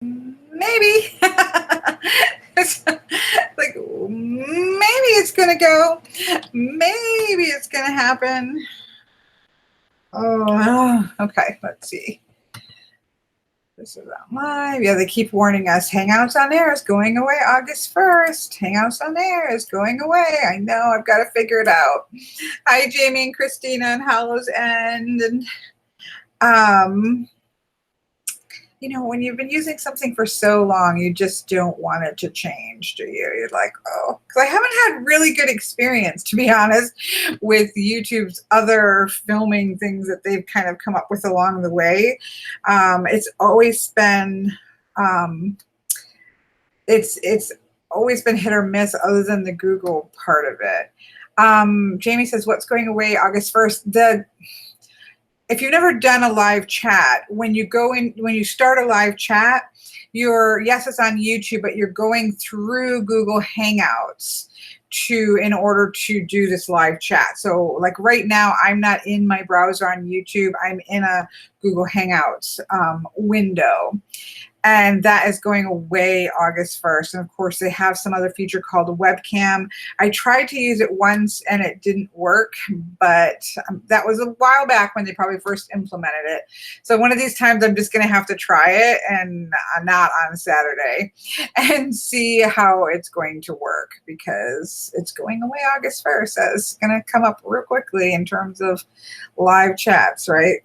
maybe. It's like, maybe it's going to go. Maybe it's going to happen. Oh, okay. Let's see. This is on live. Yeah, they keep warning us. Hangouts on Air is going away August 1st. Hangouts on Air is going away. I know. I've got to figure it out. Hi, Jamie and Christina and Hallows End. And you know, when you've been using something for so long, you just don't want it to change, do you? You're like, oh, because I haven't had really good experience, to be honest, with YouTube's other filming things that they've kind of come up with along the way. It's always been, it's always been hit or miss, other than the Google part of it. Jamie says, what's going away August 1st? If you've never done a live chat, when you start a live chat, yes, it's on YouTube, but you're going through Google Hangouts in order to do this live chat. So like right now, I'm not in my browser on YouTube. I'm in a Google Hangouts window. And that is going away August 1st. And of course, they have some other feature called a webcam. I tried to use it once and it didn't work, but that was a while back when they probably first implemented it. So one of these times I'm just going to have to try it, and not on Saturday, and see how it's going to work, because it's going away August 1st. That's going to come up real quickly in terms of live chats, right?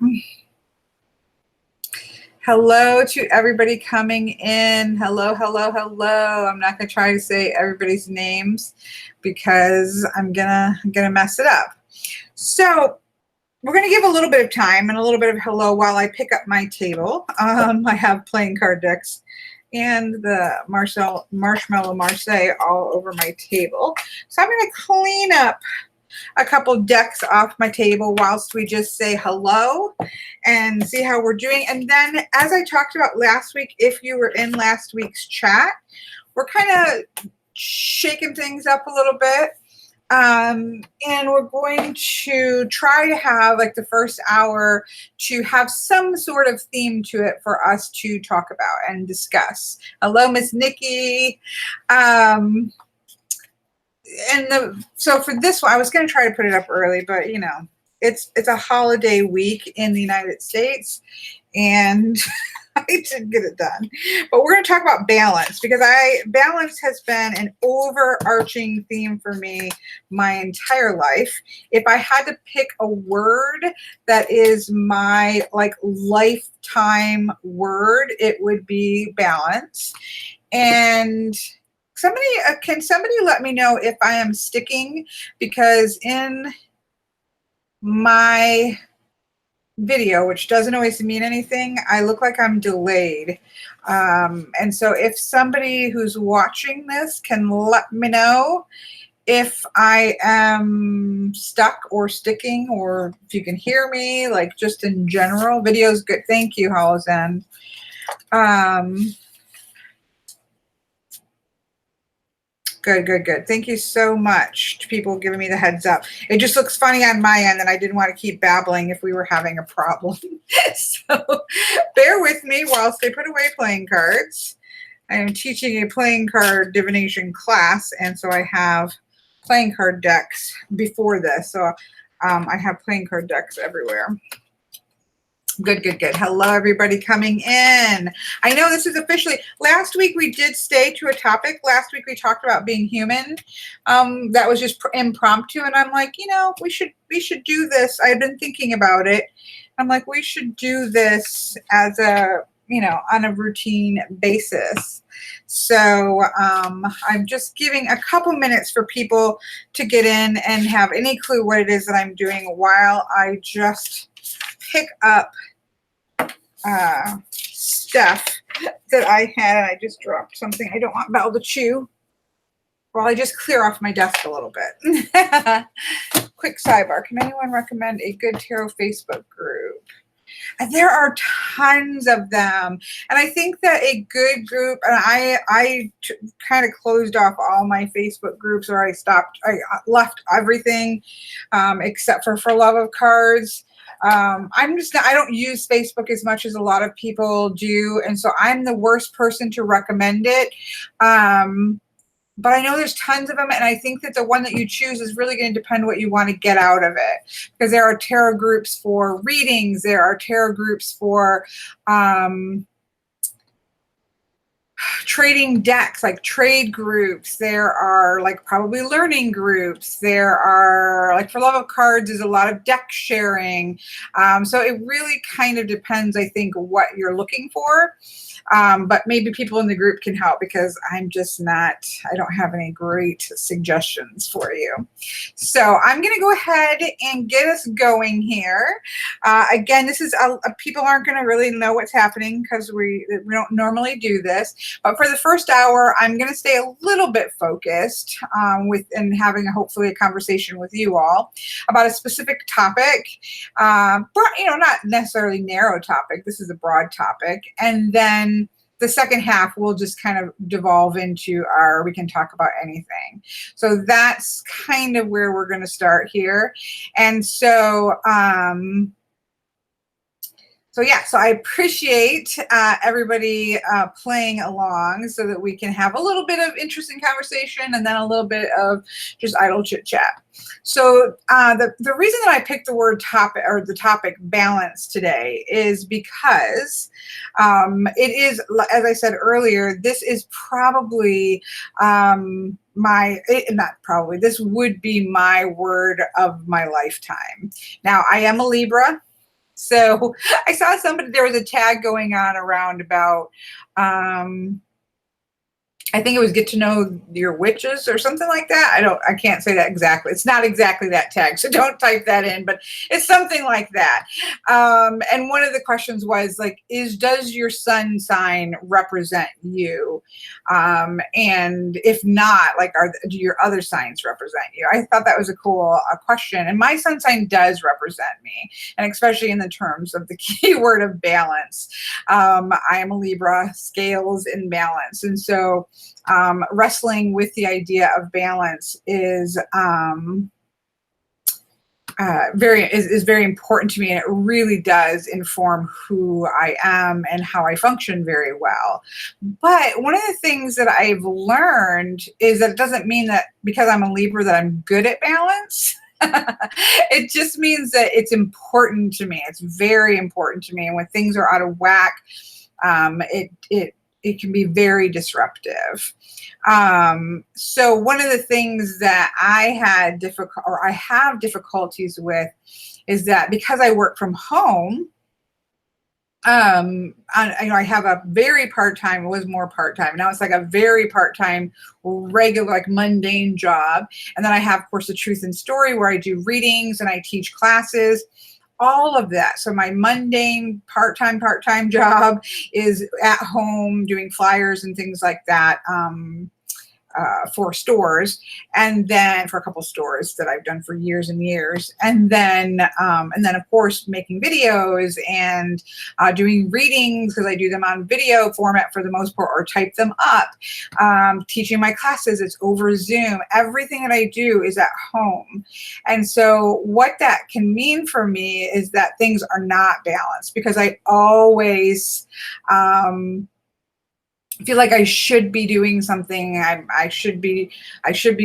Hello to everybody coming in. Hello, hello, hello. I'm not going to try to say everybody's names because I'm gonna mess it up. So we're going to give a little bit of time and a little bit of hello while I pick up my table. I have playing card decks and the Marshmallow Marseille all over my table. So I'm going to clean up a couple decks off my table whilst we just say hello and see how we're doing. And then, as I talked about last week, if you were in last week's chat, we're kind of shaking things up a little bit. And we're going to try to have like the first hour to have some sort of theme to it for us to talk about and discuss. Hello, Miss Nikki. So for this one, I was going to try to put it up early, but you know, it's a holiday week in the United States, and I didn't get it done. But we're going to talk about balance, because balance has been an overarching theme for me my entire life. If I had to pick a word that is my like lifetime word, it would be balance. And can somebody let me know if I am sticking, because in my video, which doesn't always mean anything, I look like I'm delayed. And so if somebody who's watching this can let me know if I am stuck or sticking, or if you can hear me, like just in general. Video's good. Thank you, Hallows End. Good. Thank you so much to people giving me the heads up. It just looks funny on my end, and I didn't want to keep babbling if we were having a problem. So bear with me whilst I put away playing cards. I am teaching a playing card divination class, and so I have playing card decks before this. So I have playing card decks everywhere. Good. Hello, everybody coming in. I know this is officially, last week we did stay to a topic. Last week we talked about being human. That was just impromptu, and I'm like, you know, we should do this. I've been thinking about it. I'm like, we should do this as a, you know, on a routine basis. So I'm just giving a couple minutes for people to get in and have any clue what it is that I'm doing while I just pick up stuff that I had, and I just dropped something I don't want Belle to chew. Well, I just clear off my desk a little bit. Quick sidebar. Can anyone recommend a good tarot Facebook group? And there are tons of them. And I think that a good group, and I kind of closed off all my Facebook groups, or I left everything except for Love of Cards. I don't use Facebook as much as a lot of people do. And so I'm the worst person to recommend it. But I know there's tons of them, and I think that the one that you choose is really going to depend what you want to get out of it. Because there are tarot groups for readings, there are tarot groups for trading decks, like trade groups. There are like probably learning groups. There are like for love of cards, there's a lot of deck sharing. So it really kind of depends, I think, what you're looking for. But maybe people in the group can help because I'm just not, I don't have any great suggestions for you. So I'm going to go ahead and get us going here. Again, this is, people aren't going to really know what's happening because we don't normally do this. But for the first hour, I'm going to stay a little bit focused and having hopefully a conversation with you all about a specific topic, but not necessarily narrow topic. This is a broad topic. And then the second half will just kind of devolve into we can talk about anything. So that's kind of where we're going to start here. And so, so I appreciate everybody playing along so that we can have a little bit of interesting conversation and then a little bit of just idle chit chat. So the reason that I picked the word topic or the topic balance today is because it is, as I said earlier, this is probably this would be my word of my lifetime. Now, I am a Libra. So I saw there was a tag going on around about, I think it was get to know your witches or something like that. I can't say that exactly. It's not exactly that tag, so don't type that in, but it's something like that. And one of the questions was like, does your sun sign represent you? And if not, like, do your other signs represent you? I thought that was a cool question. And my sun sign does represent me, and especially in the terms of the keyword of balance. I am a Libra, scales in balance. And so wrestling with the idea of balance is very important to me, and it really does inform who I am and how I function very well. But one of the things that I've learned is that it doesn't mean that because I'm a Libra that I'm good at balance. It just means that it's important to me. It's very important to me. And when things are out of whack, it can be very disruptive. So one of the things that I have difficulties with is that because I work from home, I have a very part-time, it was more part-time. Now it's like a very part-time, regular, like mundane job. And then I have, of course, the Truth and Story where I do readings and I teach classes. All of that. So my mundane part-time job is at home doing flyers and things like that for stores, and then for a couple stores that I've done for years and years, and then of course making videos and doing readings because I do them on video format for the most part, or type them up. Teaching my classes, it's over Zoom. Everything that I do is at home, and so what that can mean for me is that things are not balanced because I always feel like I should be doing something. I should be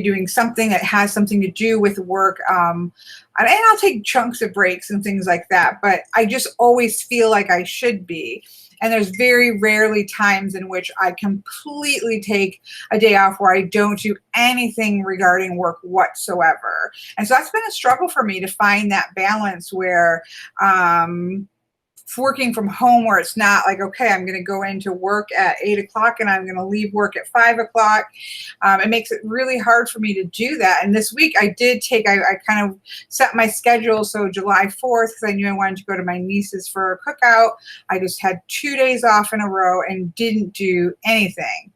doing something that has something to do with work. And I'll take chunks of breaks and things like that, but I just always feel like I should be. And there's very rarely times in which I completely take a day off where I don't do anything regarding work whatsoever. And so that's been a struggle for me to find that balance where, working from home where it's not like, okay, I'm going to go into work at 8 o'clock and I'm going to leave work at 5 o'clock. It makes it really hard for me to do that. And this week I kind of set my schedule. So July 4th, because I knew I wanted to go to my niece's for a cookout, I just had 2 days off in a row and didn't do anything.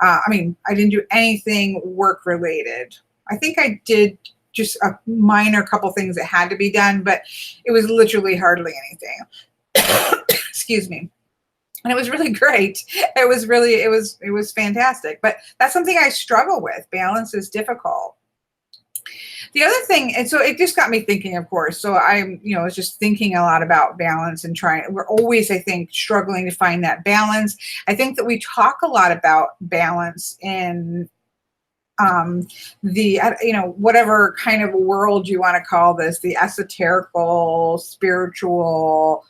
I didn't do anything work related. I think I did just a minor couple things that had to be done, but it was literally hardly anything. Excuse me. And it was really great. It was fantastic. But that's something I struggle with. Balance is difficult. The other thing, and so it just got me thinking, of course. So I'm, was just thinking a lot about balance and we're always, I think, struggling to find that balance. I think that we talk a lot about balance in the, whatever kind of world you want to call this, the esoterical, spiritual,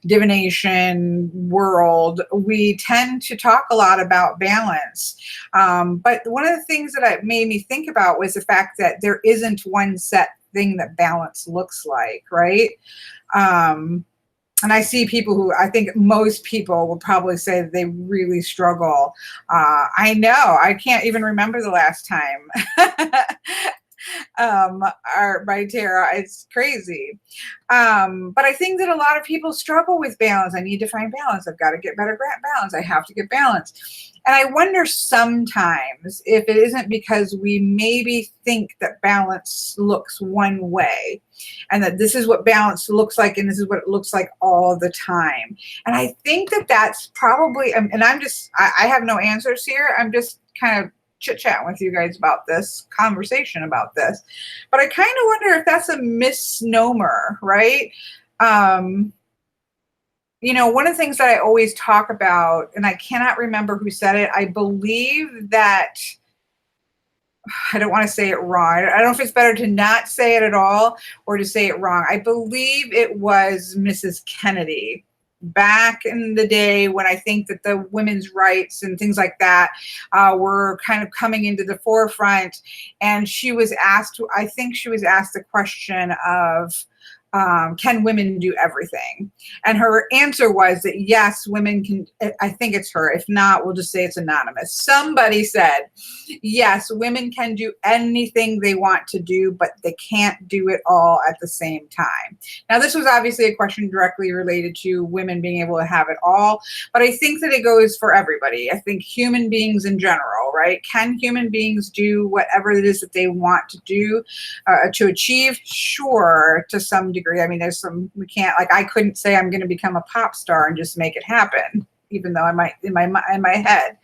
divination world. We tend to talk a lot about balance. But one of the things that it made me think about was the fact that there isn't one set thing that balance looks like, right? And I see people who, I think most people will probably say that they really struggle. I know, I can't even remember the last time. By Tara, it's crazy. But I think that a lot of people struggle with balance. I need to find balance. I've got to get better at balance. I have to get balance. And I wonder sometimes if it isn't because we maybe think that balance looks one way and that this is what balance looks like and this is what it looks like all the time. And I think that that's probably, and I have no answers here. I'm just kind of chit-chat with you guys about this conversation about this, but I kind of wonder if that's a misnomer, right? One of the things that I always talk about, and I cannot remember who said it, I believe that, I don't want to say it wrong. I don't know if it's better to not say it at all or to say it wrong. I believe it was Mrs. Kennedy back in the day when I think that the women's rights and things like that were kind of coming into the forefront. And she was asked the question of, can women do everything? And her answer was that yes, women can. I think it's her. If not, we'll just say it's anonymous. Somebody said, yes, women can do anything they want to do, but they can't do it all at the same time. Now, this was obviously a question directly related to women being able to have it all, but I think that it goes for everybody. I think human beings in general, right? Can human beings do whatever it is that they want to do to achieve? Sure, to some degree. I mean, we can't, like, I couldn't say I'm going to become a pop star and just make it happen, even though I might in my head.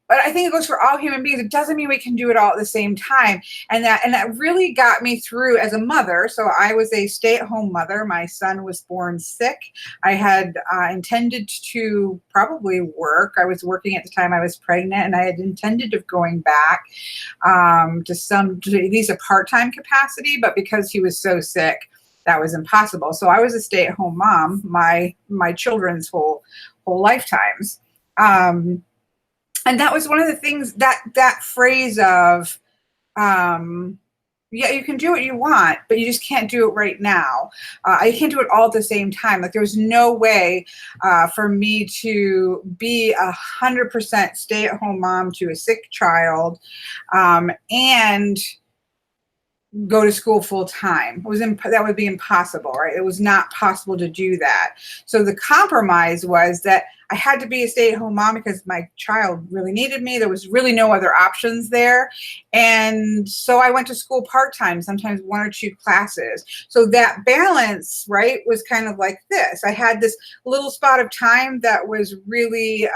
But I think it goes for all human beings. It doesn't mean we can do it all at the same time. And that really got me through as a mother. So I was a stay-at-home mother. My son was born sick. I had intended to probably work. I was working at the time I was pregnant, and I had intended of going back to at least a part-time capacity. But because he was so sick, that was impossible. So I was a stay-at-home mom my children's whole lifetimes. And that was one of the things, that phrase of, yeah, you can do what you want, but you just can't do it right now. You can't do it all at the same time. Like, there was no way for me to be 100% stay-at-home mom to a sick child and go to school full time. That would be impossible, right? It was not possible to do that. So the compromise was that I had to be a stay-at-home mom because my child really needed me. There was really no other options there. And so I went to school part-time, sometimes 1 or 2 classes. So that balance, right, was kind of like this. I had this little spot of time that was really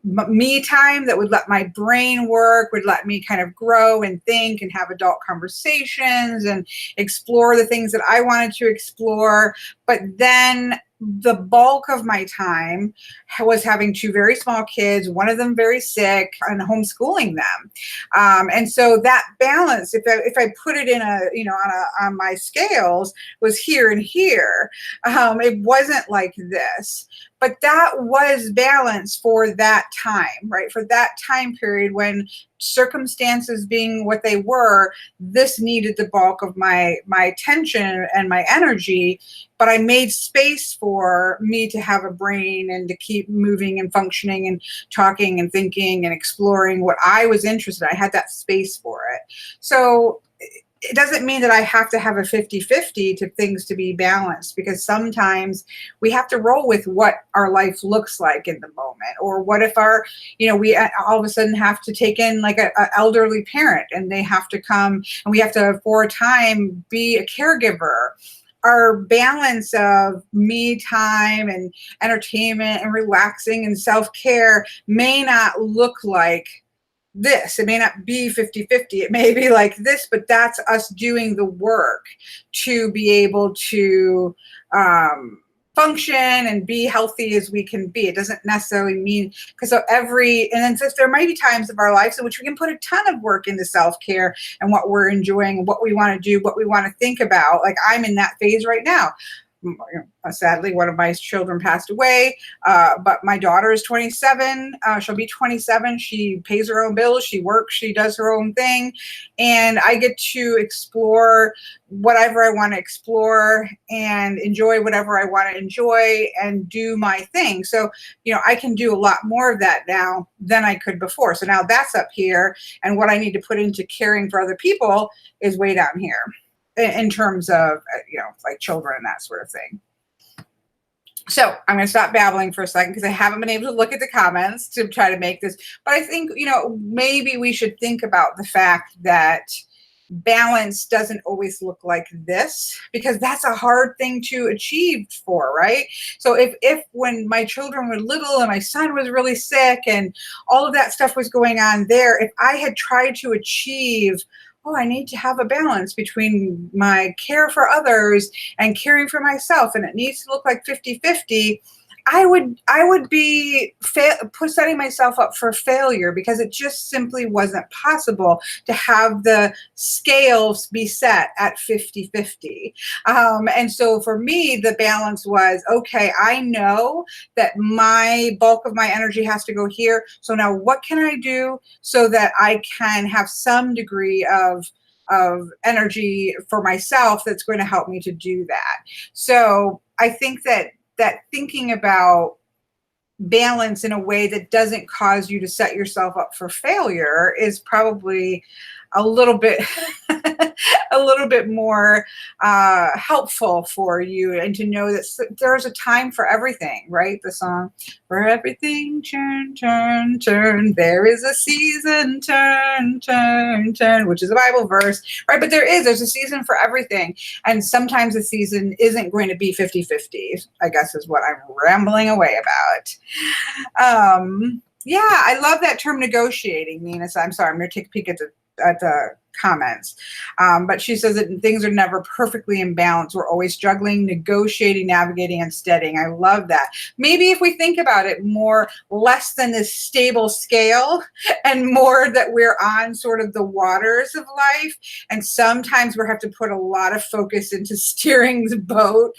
me time, that would let my brain work, would let me kind of grow and think and have adult conversations and explore the things that I wanted to explore. But then the bulk of my time was having 2 very small kids, one of them very sick, and homeschooling them. And so that balance, if I put it in on my scales, was here and here. It wasn't like this. But that was balance for that time, right? For that time period when circumstances being what they were, this needed the bulk of my attention and my energy, but I made space for me to have a brain and to keep moving and functioning and talking and thinking and exploring what I was interested in. I had that space for it. So it doesn't mean that I have to have a 50-50 to things to be balanced, because sometimes we have to roll with what our life looks like in the moment. Or what if we all of a sudden have to take in like a elderly parent, and they have to come, and we have to for a time be a caregiver. Our balance of me time and entertainment and relaxing and self-care may not look like this. It may not be 50-50. It may be like this, but that's us doing the work to be able to function and be healthy as we can be. It doesn't necessarily mean, because so and then so there might be times of our lives in which we can put a ton of work into self-care and what we're enjoying and what we want to do, what we want to think about. Like I'm in that phase right now. Sadly, one of my children passed away, but my daughter is 27. She'll be 27. She pays her own bills. She works. She does her own thing. And I get to explore whatever I want to explore and enjoy whatever I want to enjoy and do my thing. So, I can do a lot more of that now than I could before. So now that's up here. And what I need to put into caring for other people is way down here, in terms of, like children and that sort of thing. So I'm going to stop babbling for a second because I haven't been able to look at the comments to try to make this. But I think, maybe we should think about the fact that balance doesn't always look like this, because that's a hard thing to achieve for, right? So if when my children were little and my son was really sick and all of that stuff was going on there, if I had tried to achieve, I need to have a balance between my care for others and caring for myself, and it needs to look like 50-50, I would be setting myself up for failure, because it just simply wasn't possible to have the scales be set at 50-50. And so for me, the balance was, okay, I know that my bulk of my energy has to go here. So now what can I do so that I can have some degree of energy for myself that's going to help me to do that? So I think that thinking about balance in a way that doesn't cause you to set yourself up for failure is probably a little bit more helpful for you, and to know that there's a time for everything, right? The song, for everything, turn, turn, turn, there is a season, turn, turn, turn, which is a Bible verse, right? But there's a season for everything. And sometimes the season isn't going to be 50-50, I guess is what I'm rambling away about. Yeah, I love that term, negotiating, Nina. So I'm sorry, I'm going to take a peek at the comments. But she says that things are never perfectly in balance. We're always juggling, negotiating, navigating, and steadying. I love that. Maybe if we think about it more, less than this stable scale and more that we're on sort of the waters of life. And sometimes we have to put a lot of focus into steering the boat.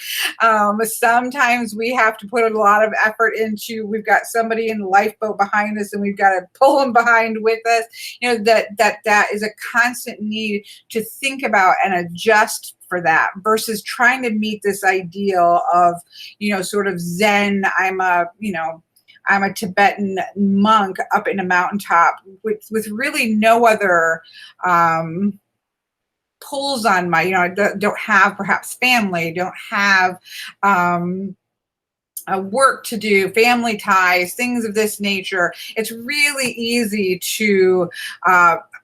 Sometimes we have to put a lot of effort into, we've got somebody in the lifeboat behind us and we've got to pull them behind with us. That is a constant need to think about and adjust for that, versus trying to meet this ideal of, sort of Zen. I'm a Tibetan monk up in a mountaintop with really no other pulls on my, don't have perhaps family, don't have work to do, family ties, things of this nature. It's really easy to,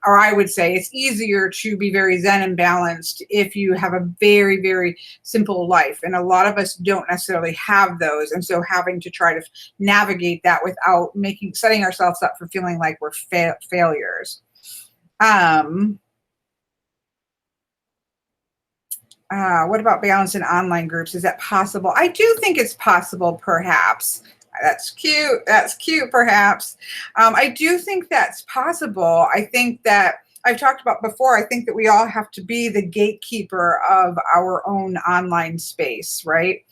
or I would say it's easier to be very Zen and balanced if you have a very, very simple life. And a lot of us don't necessarily have those. And so having to try to navigate that without setting ourselves up for feeling like we're failures. What about balance in online groups? Is that possible? I do think it's possible, perhaps. That's cute. That's cute, perhaps. I do think that's possible. I think that I've talked about before, I think that we all have to be the gatekeeper of our own online space, right?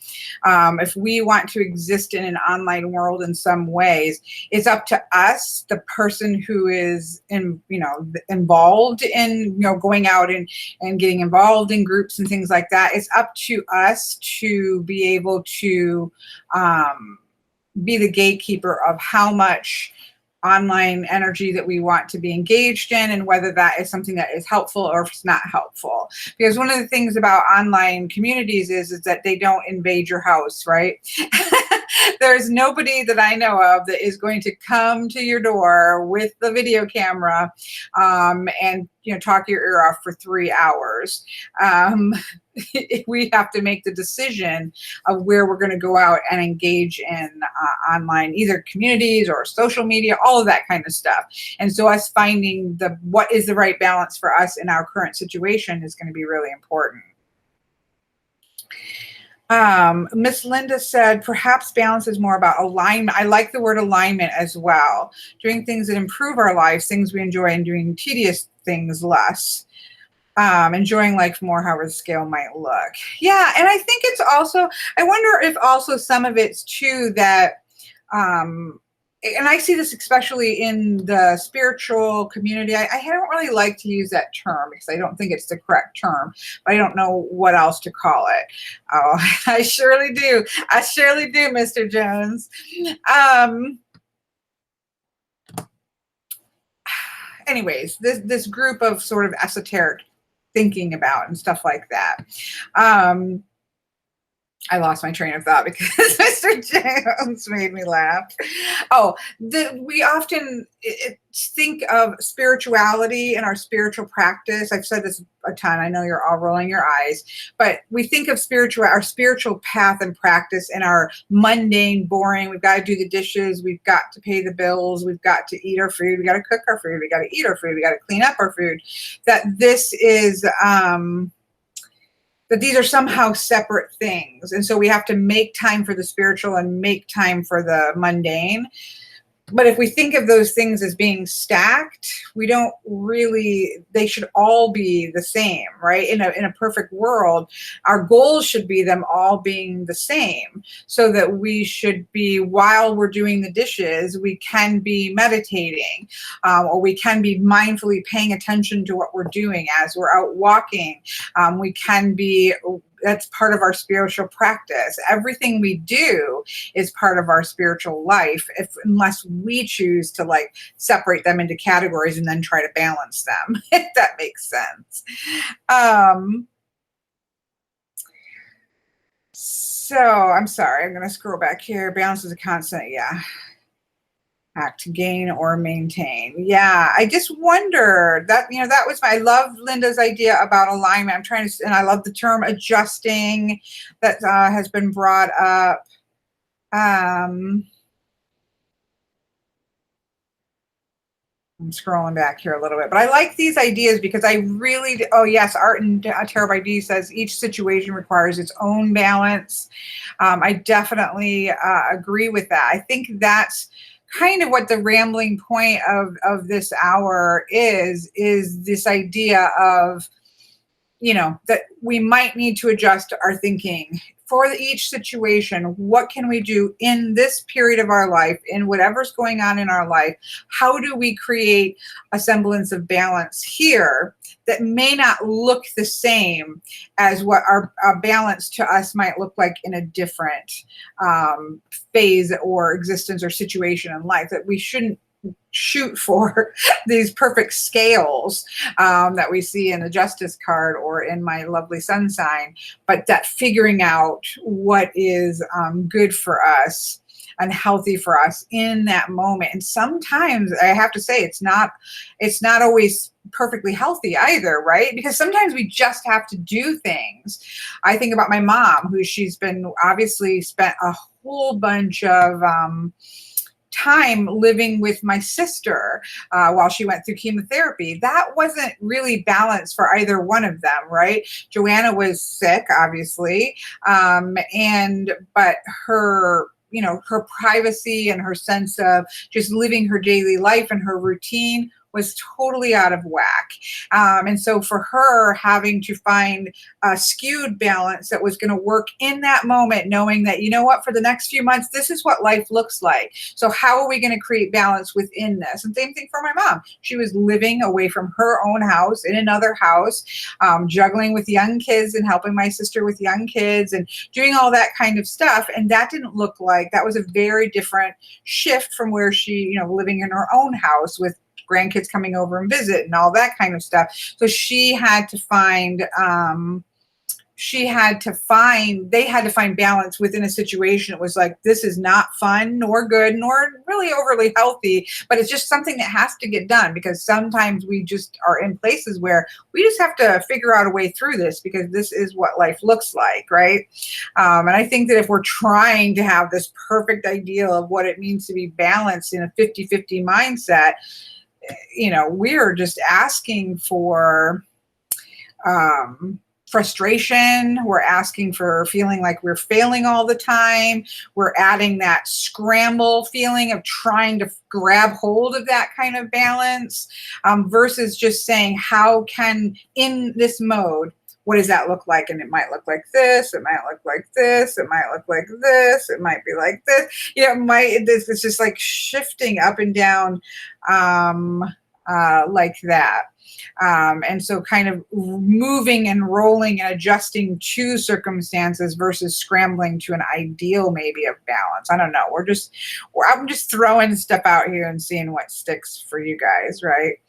If we want to exist in an online world in some ways, it's up to us, the person who is involved in, going out and getting involved in groups and things like that. It's up to us to be able to be the gatekeeper of how much online energy that we want to be engaged in, and whether that is something that is helpful or if it's not helpful. Because one of the things about online communities is that they don't invade your house, right? There's nobody that I know of that is going to come to your door with the video camera and talk your ear off for 3 hours. we have to make the decision of where we're going to go out and engage in online, either communities or social media, all of that kind of stuff. And so us finding what is the right balance for us in our current situation is going to be really important. Miss Linda said, perhaps balance is more about alignment. I like the word alignment as well. Doing things that improve our lives, things we enjoy, and doing tedious things less. Enjoying life more, however the scale might look. Yeah, and I think it's also, I wonder if also some of it's too that, and I see this especially in the spiritual community. I don't really like to use that term because I don't think it's the correct term, but I don't know what else to call it. Oh, I surely do. I surely do, Mr. Jones. Anyways, this group of sort of esoteric thinking about and stuff like that. I lost my train of thought because Mr. Jones made me laugh. Oh, we often think of spirituality and our spiritual practice. I've said this a ton. I know you're all rolling your eyes, but we think of our spiritual path and practice in our mundane, boring. We've got to do the dishes. We've got to pay the bills. We've got to eat our food. We got to cook our food. We got to eat our food. We got to clean up our food. That this is, that these are somehow separate things. And so we have to make time for the spiritual and make time for the mundane. But if we think of those things as being stacked, we don't really, they should all be the same, right? In a perfect world, our goals should be them all being the same, so that we should be, while we're doing the dishes, we can be meditating, or we can be mindfully paying attention to what we're doing as we're out walking. We can be, that's part of our spiritual practice. Everything we do is part of our spiritual life, unless we choose to like separate them into categories and then try to balance them, if that makes sense. So I'm sorry, I'm going to scroll back here. Balance is a constant. Yeah. Act, gain or maintain. Yeah, I just wonder that, that was I love Linda's idea about alignment. I'm trying to, and I love the term adjusting that has been brought up. I'm scrolling back here a little bit, but I like these ideas because I really, oh yes, Art and Tarot by D says each situation requires its own balance. I definitely agree with that. I think that's kind of what the rambling point of this hour is this idea of, that we might need to adjust our thinking for each situation. What can we do in this period of our life, in whatever's going on in our life? How do we create a semblance of balance here that may not look the same as what our balance to us might look like in a different phase or existence or situation in life? That we shouldn't shoot for these perfect scales that we see in the Justice card or in my lovely sun sign, but that figuring out what is good for us and healthy for us in that moment. And sometimes I have to say it's not always perfectly healthy either, right? Because sometimes we just have to do things. I think about my mom, who she's been obviously spent a whole bunch of time living with my sister while she went through chemotherapy. That wasn't really balanced for either one of them, right? Joanna was sick, obviously, but her, her privacy and her sense of just living her daily life and her routine was totally out of whack. And so for her, having to find a skewed balance that was going to work in that moment, knowing that, for the next few months, this is what life looks like. So how are we going to create balance within this? And same thing for my mom. She was living away from her own house in another house, juggling with young kids and helping my sister with young kids and doing all that kind of stuff. And that didn't look like, that was a very different shift from where she, living in her own house with grandkids coming over and visit and all that kind of stuff. So she had to find they had to find balance within a situation. It was like, this is not fun nor good nor really overly healthy, but it's just something that has to get done, because sometimes we just are in places where we just have to figure out a way through this, because this is what life looks like, right? And I think that if we're trying to have this perfect ideal of what it means to be balanced in a 50-50 mindset, we're just asking for frustration. We're asking for feeling like we're failing all the time. We're adding that scramble feeling of trying to grab hold of that kind of balance, versus just saying, how can, in this mode, what does that look like? And it might look like this. It might look like this. It might look like this. It might be like this. It's just like shifting up and down like that. And so kind of moving and rolling and adjusting to circumstances versus scrambling to an ideal maybe of balance. I don't know. I'm just throwing stuff out here and seeing what sticks for you guys, right?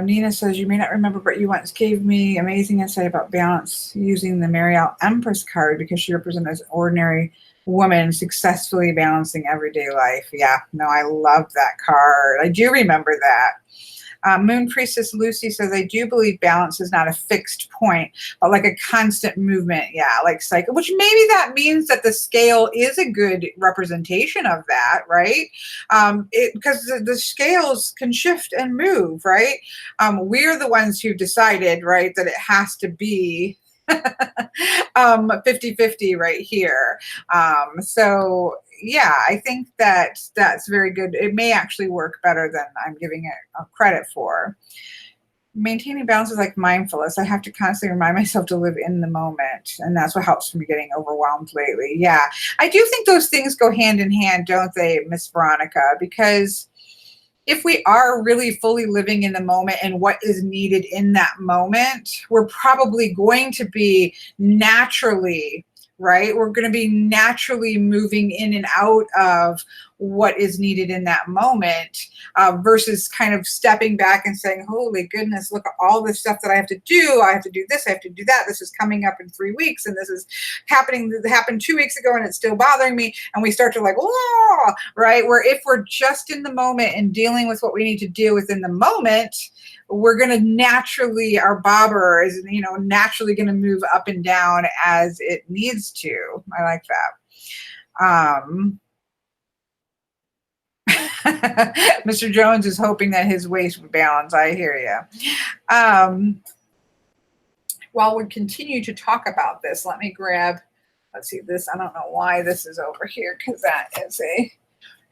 Nina says, you may not remember, but you once gave me amazing insight about balance using the Marielle Empress card, because she represents an ordinary woman successfully balancing everyday life. Yeah, no, I love that card. I do remember that. Moon Priestess Lucy says, I do believe balance is not a fixed point, but like a constant movement. Yeah, like cycle, which maybe that means that the scale is a good representation of that, right? Because the scales can shift and move, right? We're the ones who decided, right, that it has to be 50-50 right here. So yeah, I think that's very good. It may actually work better than I'm giving it credit for. Maintaining balance is like mindfulness. I have to constantly remind myself to live in the moment, and that's what helps me getting overwhelmed lately. Yeah, I do think those things go hand in hand, don't they, Miss Veronica? Because if we are really fully living in the moment and what is needed in that moment, we're probably going to be naturally, right? We're going to be naturally moving in and out of what is needed in that moment, versus kind of stepping back and saying, holy goodness, look at all this stuff that I have to do. I have to do this. I have to do that. This is coming up in 3 weeks. And this is happened 2 weeks ago and it's still bothering me. And we start to like, oh, right? Where if we're just in the moment and dealing with what we need to deal with in the moment, we're going to naturally, our bobber is, naturally going to move up and down as it needs to. I like that. Mr. Jones is hoping that his waist would balance. I hear you. While we continue to talk about this, let me grab, let's see this. I don't know why this is over here, because that is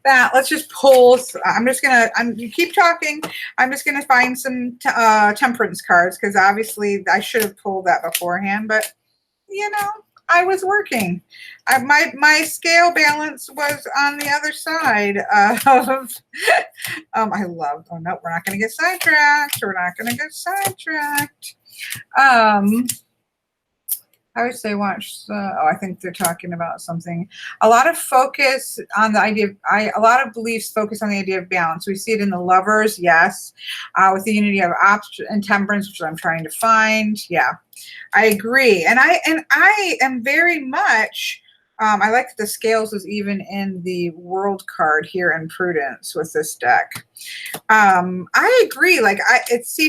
let's just pull. You keep talking. I'm just going to find some temperance cards, because obviously I should have pulled that beforehand, but I was working. My scale balance was on the other side of, I love, oh no, we're not going to get sidetracked. I would say watch, I think they're talking about something. A lot of focus on the idea of, a lot of beliefs focus on the idea of balance. We see it in the Lovers, yes. With the unity of ops and temperance, which I'm trying to find. Yeah, I agree. And I am very much, I like that the scales is even in the World card here in Prudence with this deck. I agree.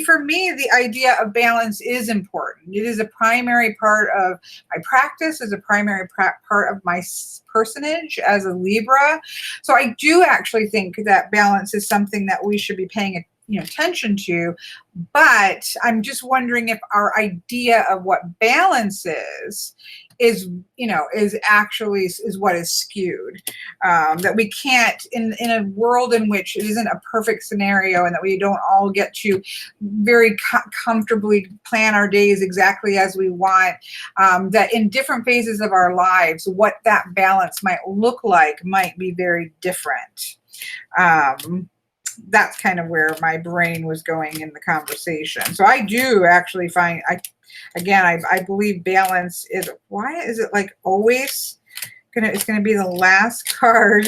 For me, the idea of balance is important. It is a primary part of my practice, is a primary part of my personage as a Libra. So I do actually think that balance is something that we should be paying attention to, but I'm just wondering if our idea of what balance is what is skewed, that we can't, in a world in which it isn't a perfect scenario and that we don't all get to very comfortably plan our days exactly as we want, that in different phases of our lives, what that balance might look like might be very different. That's kind of where my brain was going in the conversation. So I do actually find, I believe balance is, why is it like always It's gonna be the last card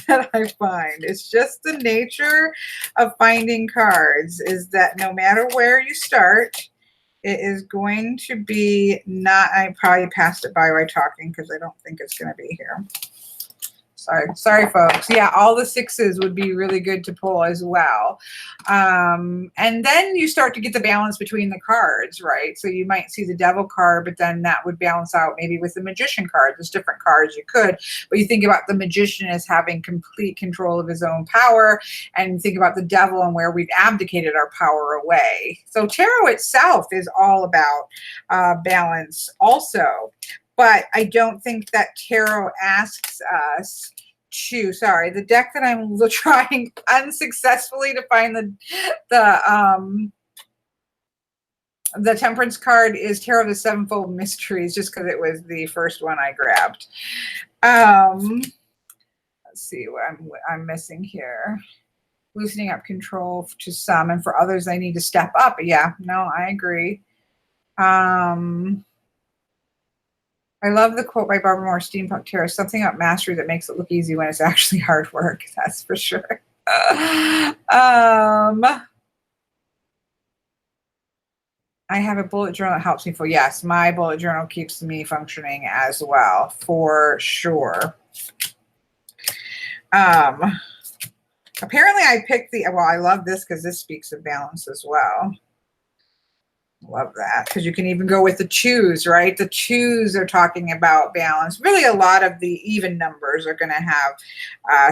that I find. It's just the nature of finding cards, is that no matter where you start, it is going to be not. I probably passed it by talking because I don't think it's going to be here. Sorry, folks. Yeah, all the sixes would be really good to pull as well. And then you start to get the balance between the cards, right? So you might see the devil card, but then that would balance out maybe with the magician card. There's different cards you could, but you think about the magician as having complete control of his own power, and think about the devil and where we've abdicated our power away. So tarot itself is all about balance also. But I don't think that tarot asks us to, sorry, the deck that I'm trying unsuccessfully to find the Temperance card is Tarot of the Sevenfold Mysteries, just because it was the first one I grabbed. Let's see what I'm missing here. Loosening up control to some, and for others, they need to step up. Yeah, no, I agree. I love the quote by Barbara Moore, Steampunk Tarot, something about mastery that makes it look easy when it's actually hard work. That's for sure. I have a bullet journal that helps me feel. Yes, my bullet journal keeps me functioning as well, for sure. Apparently I picked well, I love this because this speaks of balance as well. Love that, because you can even go with the twos, right? The twos are talking about balance. Really, a lot of the even numbers are going to have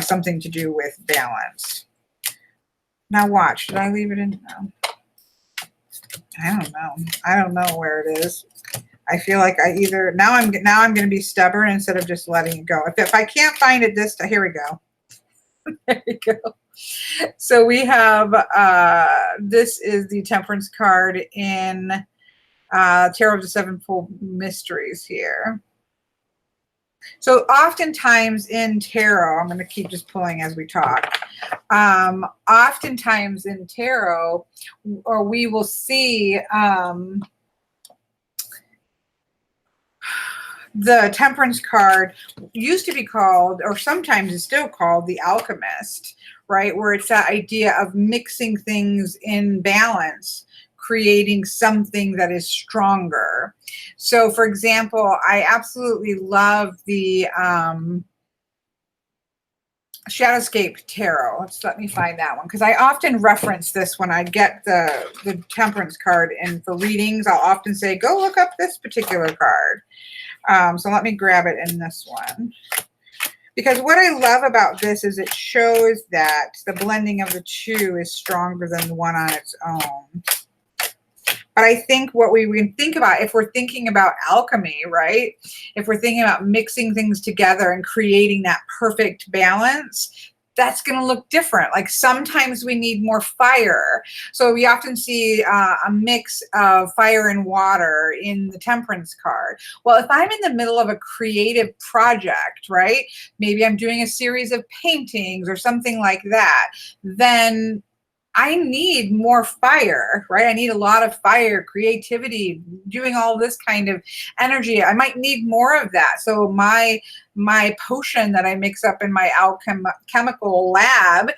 something to do with balance. Now watch. Did I leave it in? No. I don't know. I don't know where it is. I feel like now I'm going to be stubborn instead of just letting it go. If I can't find it here we go. There we go. So we have, this is the Temperance card in Tarot of the Sevenfold Mysteries here. So oftentimes in tarot, I'm going to keep just pulling as we talk. Oftentimes in tarot, or we will see the Temperance card used to be called, or sometimes is still called, the Alchemist, right? Where it's that idea of mixing things in balance, creating something that is stronger. So, for example, I absolutely love the Shadowscape Tarot. Let me find that one, because I often reference this when I get the Temperance card in for readings. I'll often say, go look up this particular card. So let me grab it in this one. Because what I love about this is it shows that the blending of the two is stronger than the one on its own. But I think what we think about, if we're thinking about alchemy, right? If we're thinking about mixing things together and creating that perfect balance, that's going to look different. Like sometimes we need more fire. So we often see a mix of fire and water in the Temperance card. Well, if I'm in the middle of a creative project, right? Maybe I'm doing a series of paintings or something like that, then I need more fire, right? I need a lot of fire, creativity, doing all this kind of energy. I might need more of that. So my potion that I mix up in my alchemical lab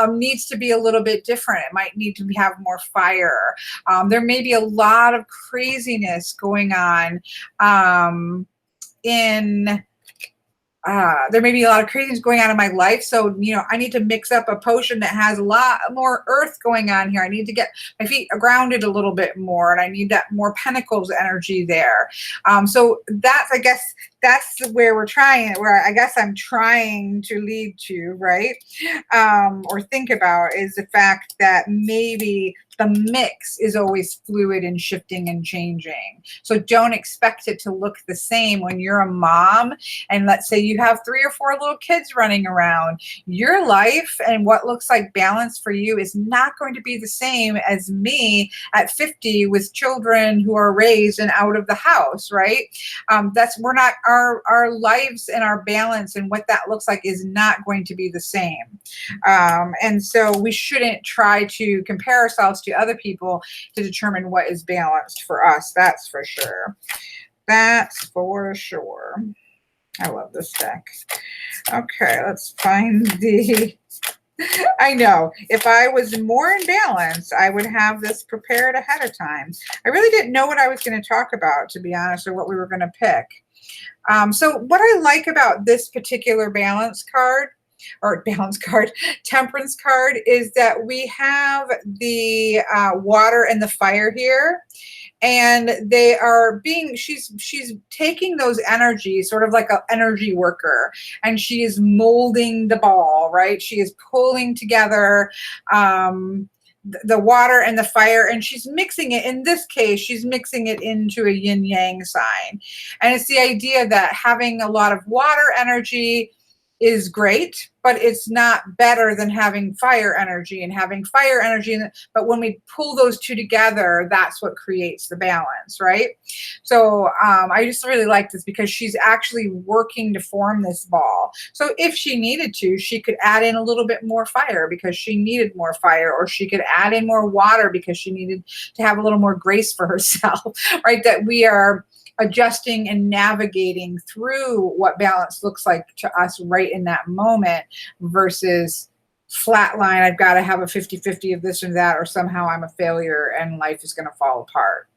needs to be a little bit different. It might need to have more fire. There may be a lot of craziness going on there may be a lot of craziness going on in my life. So, I need to mix up a potion that has a lot more earth going on here. I need to get my feet grounded a little bit more, and I need that more pentacles energy there. So I guess that's where I guess I'm trying to lead to, right? Or think about is the fact that maybe the mix is always fluid and shifting and changing. So don't expect it to look the same when you're a mom and let's say you have 3 or 4 little kids running around. Your life and what looks like balance for you is not going to be the same as me at 50 with children who are raised and out of the house, right? Our lives and our balance and what that looks like is not going to be the same. And so we shouldn't try to compare ourselves to other people to determine what is balanced for us. That's for sure. That's for sure. I love this deck. Okay, let's find the... I know. If I was more in balance, I would have this prepared ahead of time. I really didn't know what I was going to talk about, to be honest, or what we were going to pick. So what I like about this particular balance card, or balance card, temperance card, is that we have the water and the fire here. And they are being, she's taking those energies, sort of like an energy worker, and she is molding the ball, right? She is pulling together the water and the fire, and she's mixing it. In this case, she's mixing it into a yin yang sign. And it's the idea that having a lot of water energy is great, but it's not better than having fire energy, and having fire energy. But when we pull those two together, that's what creates the balance, right? So I just really like this because she's actually working to form this ball. So if she needed to, she could add in a little bit more fire because she needed more fire, or she could add in more water because she needed to have a little more grace for herself, right? That we are adjusting and navigating through what balance looks like to us right in that moment, versus flat line, I've got to have a 50-50 of this and that, or somehow I'm a failure and life is going to fall apart.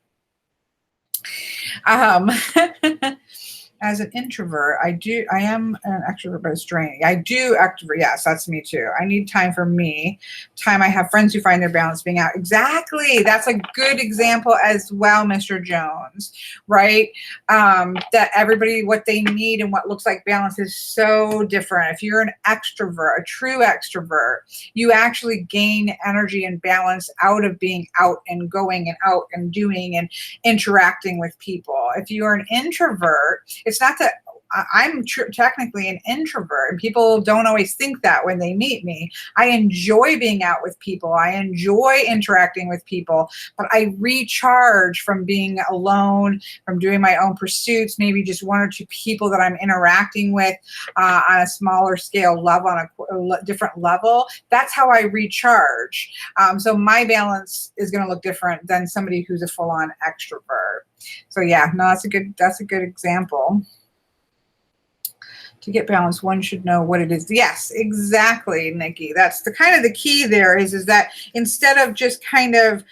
As an introvert, I am an extrovert, but it's draining. I do extrovert. Yes, that's me too. I need time for me. Time I have friends who find their balance being out. Exactly. That's a good example as well, Mr. Jones, right? That everybody, what they need and what looks like balance is so different. If you're an extrovert, a true extrovert, you actually gain energy and balance out of being out and going and out and doing and interacting with people. If you're an introvert, it's not that I'm technically an introvert, and people don't always think that when they meet me. I enjoy being out with people. I enjoy interacting with people, but I recharge from being alone, from doing my own pursuits, maybe just one or two people that I'm interacting with on a smaller scale level, on a different level. That's how I recharge. So my balance is going to look different than somebody who's a full-on extrovert. So yeah, no, that's a good example. To get balance, one should know what it is. Yes, exactly, Nikki. That's the kind of the key there is that instead of just kind of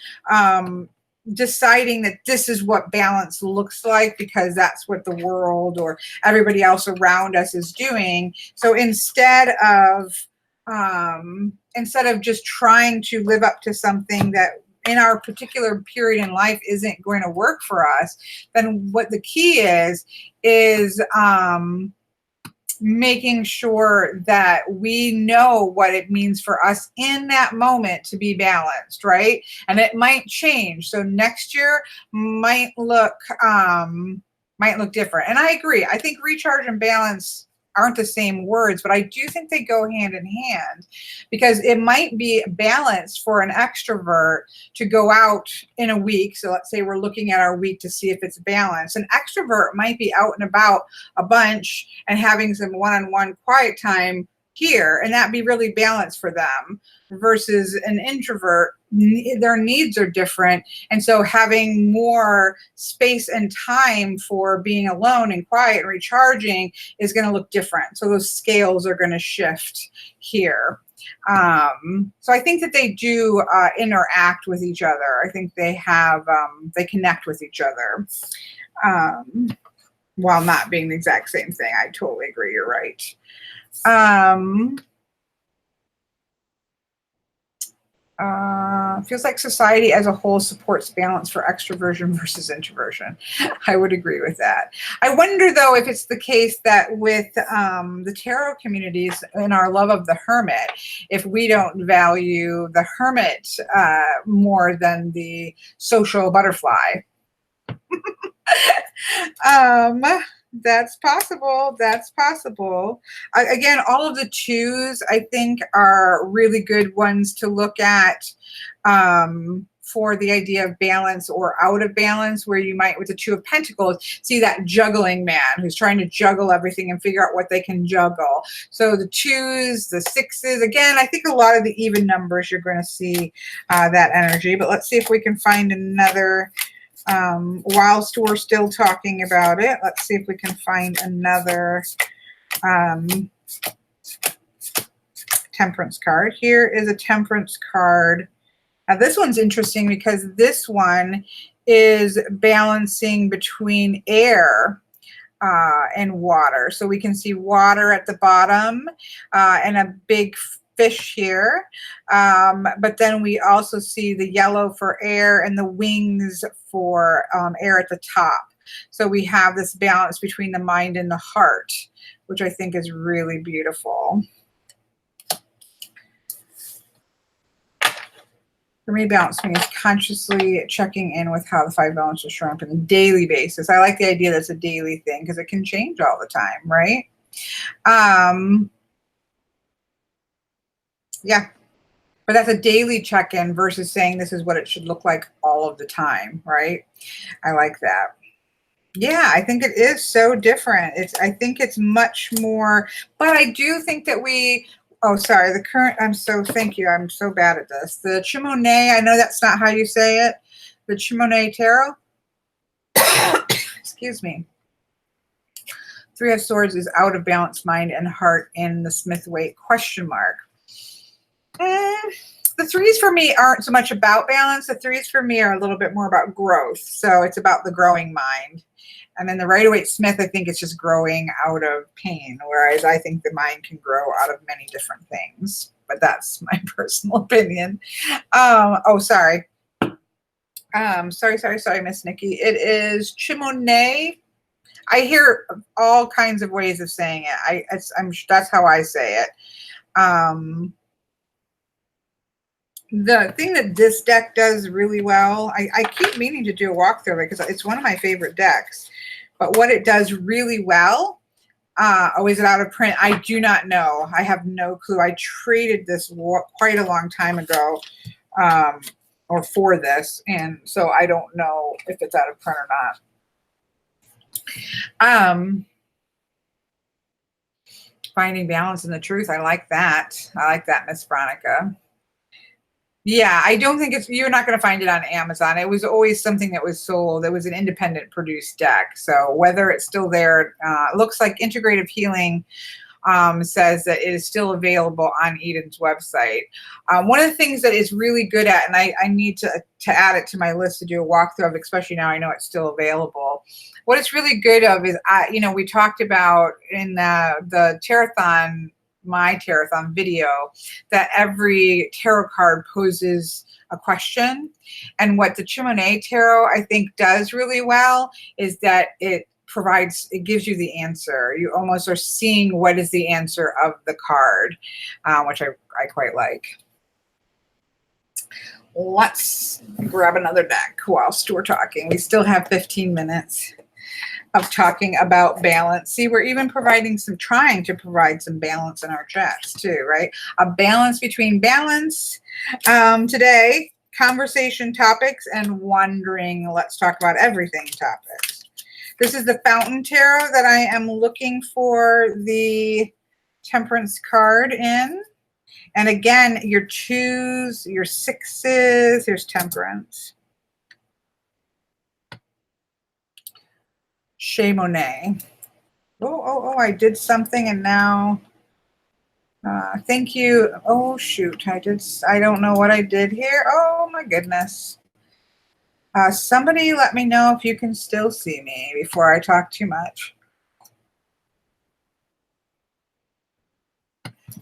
deciding that this is what balance looks like because that's what the world or everybody else around us is doing. So instead of just trying to live up to something that in our particular period in life isn't going to work for us, then what the key is making sure that we know what it means for us in that moment to be balanced, right? And it might change. So next year might look different. And I agree. I think recharge and balance aren't the same words, but I do think they go hand in hand, because it might be balanced for an extrovert to go out in a week. So let's say we're looking at our week to see if it's balanced. An extrovert might be out and about a bunch and having some one-on-one quiet time here, and that'd be really balanced for them, versus an introvert, their needs are different. And so having more space and time for being alone and quiet and recharging is going to look different. So those scales are going to shift here. So I think that they do interact with each other. I think they have, they connect with each other while not being the exact same thing. I totally agree. You're right. Feels like society as a whole supports balance for extroversion versus introversion. I would agree with that. I wonder, though, if it's the case that with the tarot communities in our love of the hermit, if we don't value the hermit more than the social butterfly. That's possible. That's possible. Again, all of the twos, I think, are really good ones to look at for the idea of balance or out of balance, where you might, with the Two of Pentacles, see that juggling man who's trying to juggle everything and figure out what they can juggle. So the twos, the sixes, again, I think a lot of the even numbers, you're going to see that energy. But let's see if we can find another Whilst we're still talking about it, let's see if we can find another temperance card. Here is a temperance card. Now this one's interesting because this one is balancing between air and water. So we can see water at the bottom and a big fish here. But then we also see the yellow for air and the wings for air at the top. So we have this balance between the mind and the heart, which I think is really beautiful. For me, balance means consciously checking in with how the five elements will show up on a daily basis. I like the idea that it's a daily thing because it can change all the time, right? Yeah, but that's a daily check-in versus saying this is what it should look like all of the time, right? I like that. Yeah, I think it is so different. I think it's much more, but I do think that oh, sorry, thank you. I'm so bad at this. The Chimonet, I know that's not how you say it. The Chimonet Tarot. Excuse me. Three of Swords is out of balance, mind and heart in the Smith Waite ? The threes for me aren't so much about balance. The threes for me are a little bit more about growth. So it's about the growing mind. And then the Rider-Waite-Smith, I think it's just growing out of pain, whereas I think the mind can grow out of many different things. But that's my personal opinion. Oh, sorry. Sorry, Miss Nikki. It is Chimonet. I hear all kinds of ways of saying it. That's how I say it. The thing that this deck does really well, I keep meaning to do a walkthrough because it's one of my favorite decks. But what it does really well, is it out of print? I do not know. I have no clue. I traded this quite a long time ago, or for this, and so I don't know if it's out of print or not. Finding balance in the truth. I like that. I like that, Miss Veronica. Yeah, I don't think you're not going to find it on Amazon. It was always something that was sold. It was an independent produced deck. So whether it's still there, it looks like Integrative Healing says that it is still available on Eden's website. One of the things that it's really good at, and I need to add it to my list to do a walkthrough of, especially now I know it's still available. What it's really good of is, we talked about in the Tarot-thon, my Tarot-thon video, that every tarot card poses a question. And what the Chimonet Tarot, I think, does really well is that it gives you the answer. You almost are seeing what is the answer of the card, which I quite like. Let's grab another deck whilst we're talking. We still have 15 minutes of talking about balance. See, we're even trying to provide some balance in our chats too, right? A balance between balance today, conversation topics, and wondering, let's talk about everything topics. This is the Fountain Tarot that I am looking for the Temperance card in. And again, your twos, your sixes, here's Temperance. Chez Monet. Oh, I did something and now, thank you. Oh, shoot, I don't know what I did here. Oh, my goodness. Somebody let me know if you can still see me before I talk too much.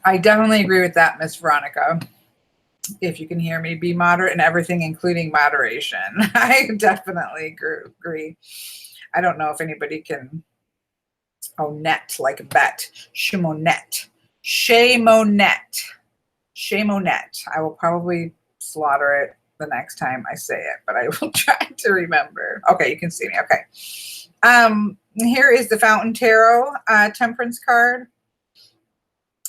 I definitely agree with that, Miss Veronica. If you can hear me, be moderate in everything, including moderation. I definitely agree. I don't know if anybody can. Oh, net, like a bet. Chimonet. Chimonet. Chimonet. I will probably slaughter it the next time I say it, but I will try to remember. Okay, you can see me. Okay. Here is the Fountain Tarot Temperance card.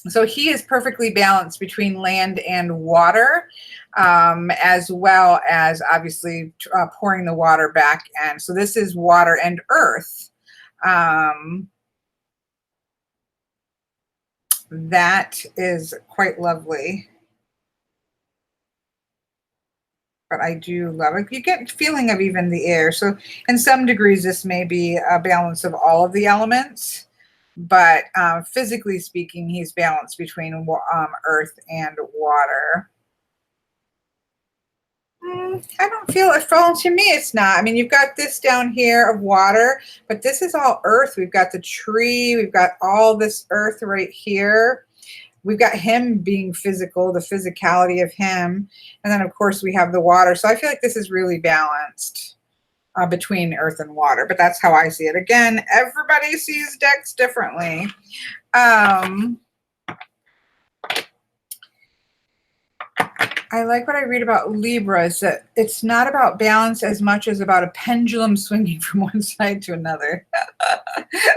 So he is perfectly balanced between land and water, as well as obviously pouring the water back. And so this is water and earth. That is quite lovely. but I do love it. You get feeling of even the air. So in some degrees, this may be a balance of all of the elements, but physically speaking, he's balanced between earth and water. I don't feel it. Well, to me, it's not. I mean, you've got this down here of water, but this is all earth. We've got the tree. We've got all this earth right here. We've got him being physical, the physicality of him. And then, of course, we have the water. So I feel like this is really balanced between earth and water. But that's how I see it. Again, everybody sees decks differently. I like what I read about Libras, that it's not about balance as much as about a pendulum swinging from one side to another.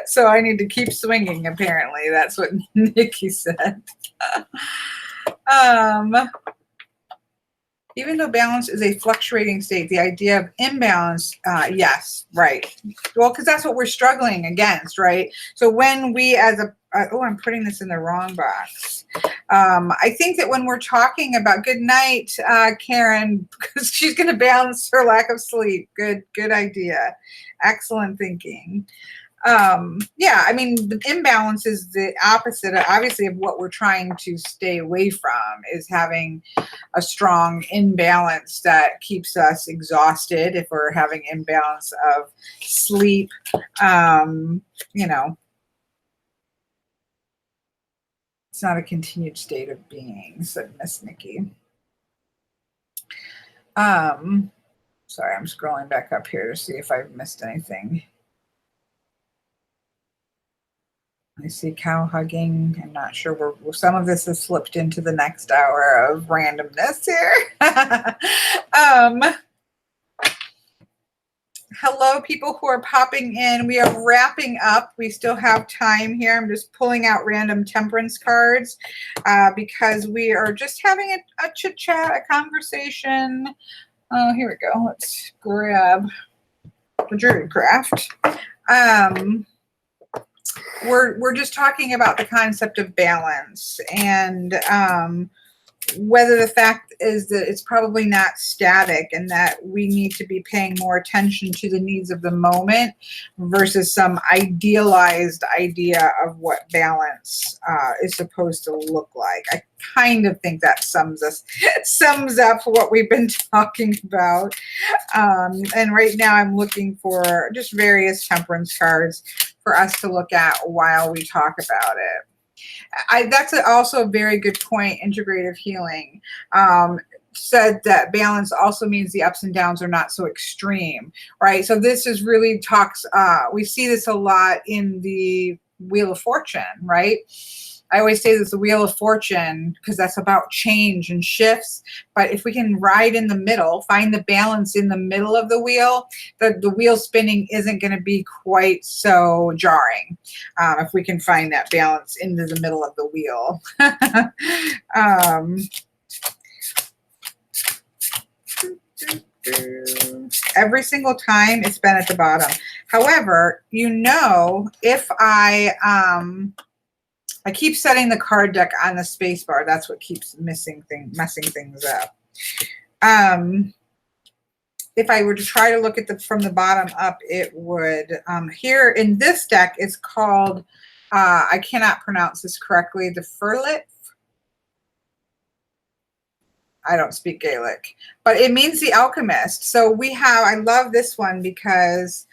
So I need to keep swinging, apparently. That's what Nikki said. Even though balance is a fluctuating state, the idea of imbalance, yes, right. Well, because that's what we're struggling against, right? So when we as a, oh, I'm putting this in the wrong box. I think that when we're talking about, good night, Karen, because she's going to balance her lack of sleep. Good idea. Excellent thinking. Yeah, I mean, the imbalance is the opposite, obviously, of what we're trying to stay away from, is having a strong imbalance that keeps us exhausted if we're having imbalance of sleep. You know, it's not a continued state of being, said Miss Nikki. Sorry, I'm scrolling back up here to see if I've missed anything. I see cow hugging. I'm not sure where some of this has slipped into the next hour of randomness here. Hello, people who are popping in. We are wrapping up. We still have time here. I'm just pulling out random temperance cards because we are just having a chit chat, a conversation. Oh, here we go. Let's grab the Druid Craft. We're just talking about the concept of balance, and whether the fact is that it's probably not static and that we need to be paying more attention to the needs of the moment versus some idealized idea of what balance is supposed to look like. I kind of think that sums up what we've been talking about. And right now I'm looking for just various temperance cards for us to look at while we talk about it. That's also a very good point. Integrative healing said that balance also means the ups and downs are not so extreme, right? So this is really talks, we see this a lot in the Wheel of Fortune, right? I always say this, the Wheel of Fortune, because that's about change and shifts. But if we can ride in the middle, find the balance in the middle of the wheel, the wheel spinning isn't going to be quite so jarring if we can find that balance into the middle of the wheel. Every single time it's been at the bottom. However, you know, if I keep setting the card deck on the space bar. That's what keeps messing things up. If I were to try to look at from the bottom up, it would, here in this deck, it's called, I cannot pronounce this correctly, the Furlit. I don't speak Gaelic, but it means the alchemist. So we have, I love this one because,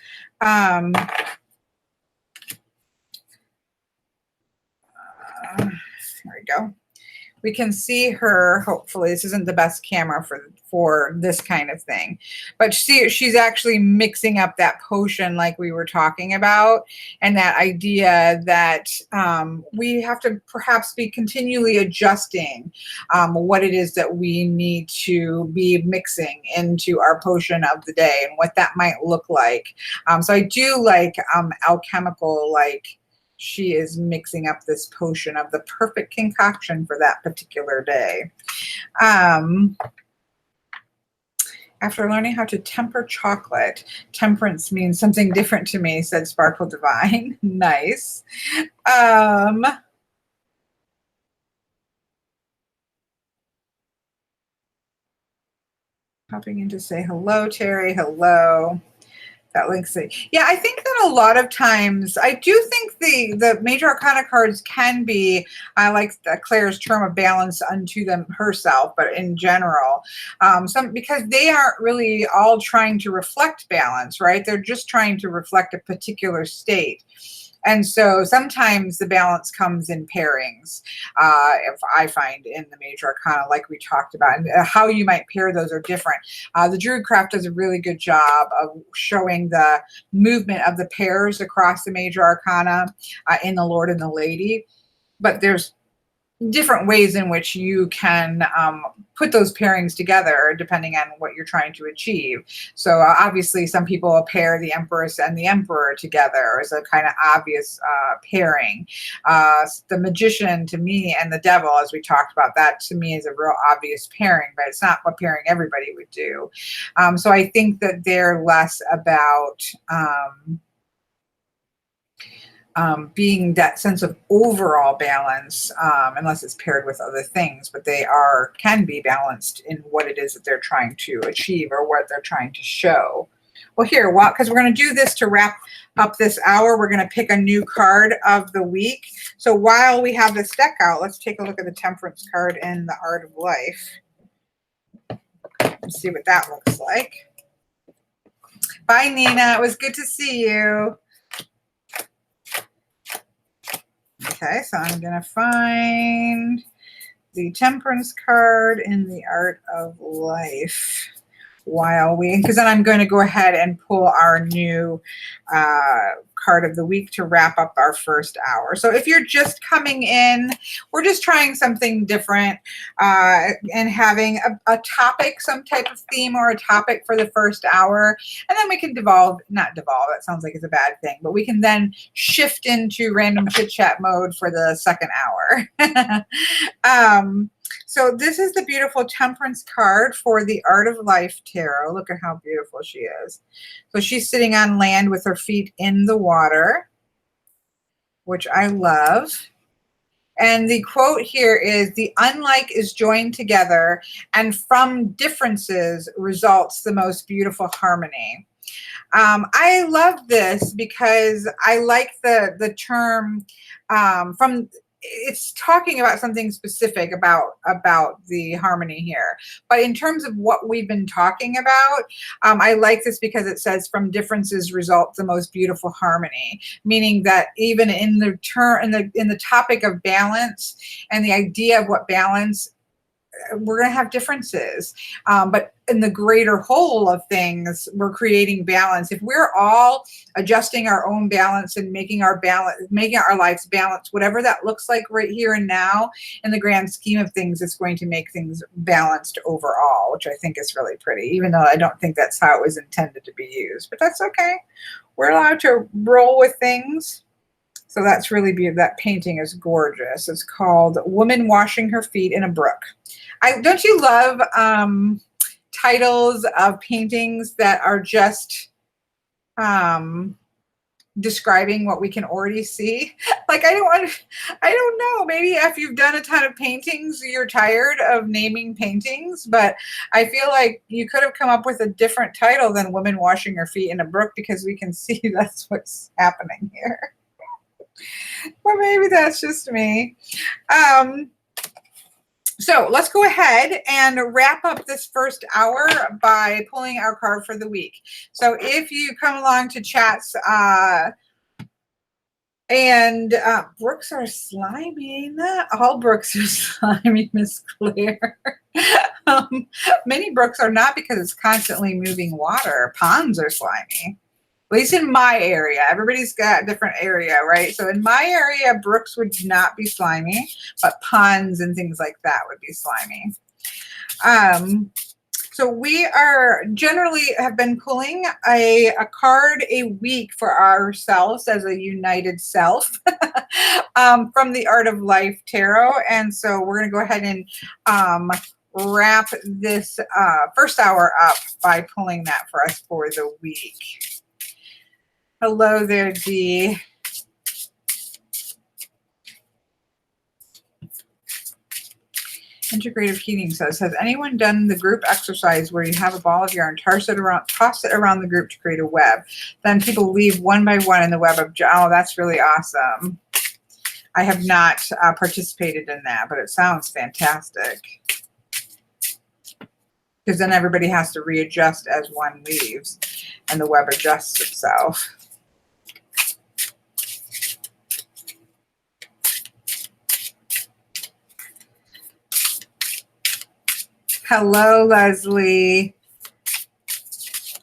there we go. We can see her, hopefully. This isn't the best camera for this kind of thing. But she's actually mixing up that potion like we were talking about, and that idea that we have to perhaps be continually adjusting what it is that we need to be mixing into our potion of the day and what that might look like. So I do like alchemical, like, she is mixing up this potion of the perfect concoction for that particular day. After learning how to temper chocolate, temperance means something different to me, said Sparkle Divine. Nice. Popping in to say hello, Terry. Hello. That links it. Yeah, I think that a lot of times, I do think the major arcana cards can be, I like Claire's term of balance unto them herself, but in general, because they aren't really all trying to reflect balance, right? They're just trying to reflect a particular state. And so sometimes the balance comes in pairings, if I find in the major arcana, like we talked about, and how you might pair those are different. The Druidcraft does a really good job of showing the movement of the pairs across the major arcana in the Lord and the Lady. But there's different ways in which you can put those pairings together depending on what you're trying to achieve. So obviously some people will pair the Empress and the Emperor together as a kind of obvious pairing. The Magician to me and the Devil, as we talked about, that to me is a real obvious pairing, but it's not what pairing everybody would do. So I think that they're less about being that sense of overall balance, unless it's paired with other things, but they can be balanced in what it is that they're trying to achieve or what they're trying to show. Well, here, because we're going to do this to wrap up this hour, we're going to pick a new card of the week. So while we have this deck out, let's take a look at the Temperance card in the Art of Life and see what that looks like. Bye, Nina. It was good to see you. Okay, so I'm going to find the Temperance card in the Art of Life because then I'm going to go ahead and pull our new card of the week to wrap up our first hour. So if you're just coming in, we're just trying something different and having a topic, some type of theme or a topic for the first hour. And then we can not devolve, that sounds like it's a bad thing, but we can then shift into random chit chat mode for the second hour. So this is the beautiful Temperance card for the Art of Life Tarot. Look at how beautiful she is. So she's sitting on land with her feet in the water, which I love. And the quote here is, "The unlike is joined together, and from differences results the most beautiful harmony." I love this because I like the term it's talking about something specific about the harmony here. But in terms of what we've been talking about, I like this because it says from differences result the most beautiful harmony, meaning that even in the topic of balance and the idea of what balance, we're going to have differences, but in the greater whole of things, we're creating balance. If we're all adjusting our own balance and making our lives balanced, whatever that looks like right here and now, in the grand scheme of things, it's going to make things balanced overall, which I think is really pretty, even though I don't think that's how it was intended to be used, but that's okay. We're allowed to roll with things. So that's really beautiful. That painting is gorgeous. It's called Woman Washing Her Feet in a Brook. Don't you love titles of paintings that are just describing what we can already see? Like, I don't know. Maybe if you've done a ton of paintings, you're tired of naming paintings, but I feel like you could have come up with a different title than Woman Washing Her Feet in a Brook, because we can see that's what's happening here. Well, maybe that's just me. So let's go ahead and wrap up this first hour by pulling our card for the week. So if you come along to chats, brooks are slimy. Not all brooks are slimy, Miss Claire. Many brooks are not, because it's constantly moving water. Ponds are slimy. At least in my area. Everybody's got a different area, right? So in my area, brooks would not be slimy, but ponds and things like that would be slimy. So we are generally have been pulling a card a week for ourselves as a united self from the Art of Life Tarot. And so we're going to go ahead and wrap this first hour up by pulling that for us for the week. Hello there, Dee. Integrative Heating says, has anyone done the group exercise where you have a ball of yarn, toss it around the group to create a web? Then people leave one by one in the web of, oh, that's really awesome. I have not participated in that, but it sounds fantastic. Because then everybody has to readjust as one leaves and the web adjusts itself. Hello, Leslie.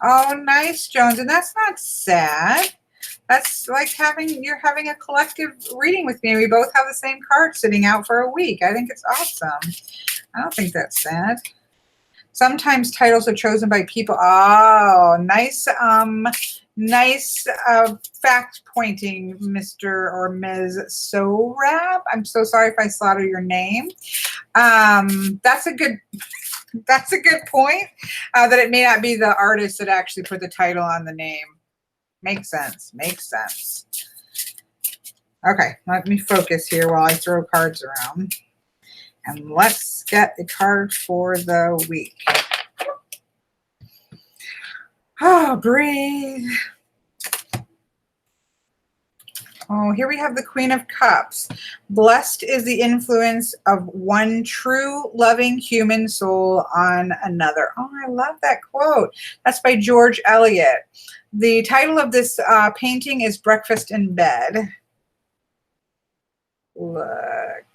Oh, nice, Jones. And that's not sad. That's like you're having a collective reading with me. We both have the same card sitting out for a week. I think it's awesome. I don't think that's sad. Sometimes titles are chosen by people. Oh, nice, nice fact pointing, Mr. or Ms. Sorab. I'm so sorry if I slaughter your name. That's a good point, that it may not be the artist that actually put the title on the name. Makes sense. Makes sense. Okay, let me focus here while I throw cards around. And let's get a card for the week. Oh, breathe. Oh, here we have the Queen of Cups. Blessed is the influence of one true loving human soul on another. Oh, I love that quote. That's by George Eliot. The title of this painting is Breakfast in Bed. Look.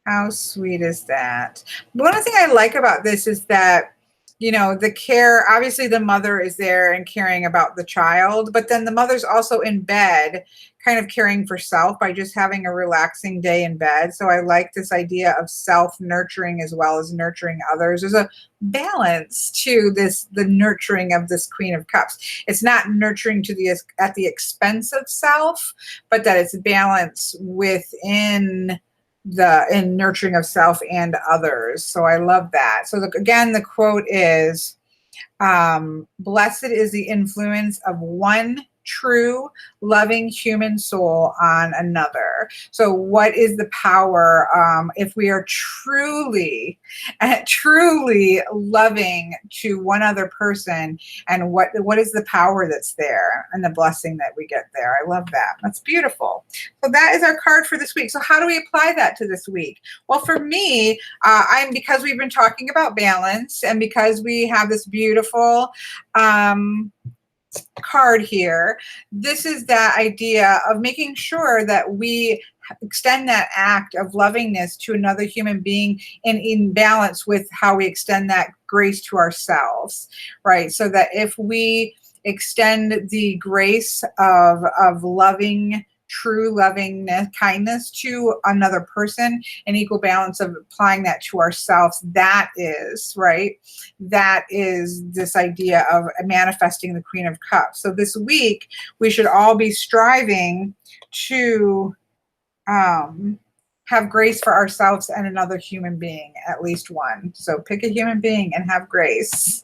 How sweet is that? One thing I like about this is that, you know, the care, obviously the mother is there and caring about the child, but then the mother's also in bed, kind of caring for self by just having a relaxing day in bed. So I like this idea of self-nurturing as well as nurturing others. There's a balance to this, the nurturing of this Queen of Cups. It's not nurturing at the expense of self, but that it's balance within in nurturing of self and others. So I love that. So again, the quote is, blessed is the influence of one true loving human soul on another. So what is the power if we are truly loving to one other person, and what is the power that's there and the blessing that we get there? I love that. That's beautiful. So that is our card for this week. So how do we apply that to this week? Well, for me, because we've been talking about balance and because we have this beautiful card here, this is that idea of making sure that we extend that act of lovingness to another human being in balance with how we extend that grace to ourselves, right? So that if we extend the grace of loving, true lovingness, kindness to another person, an equal balance of applying that to ourselves, that is, right? That is this idea of manifesting the Queen of Cups. So this week, we should all be striving to have grace for ourselves and another human being, at least one. So pick a human being and have grace.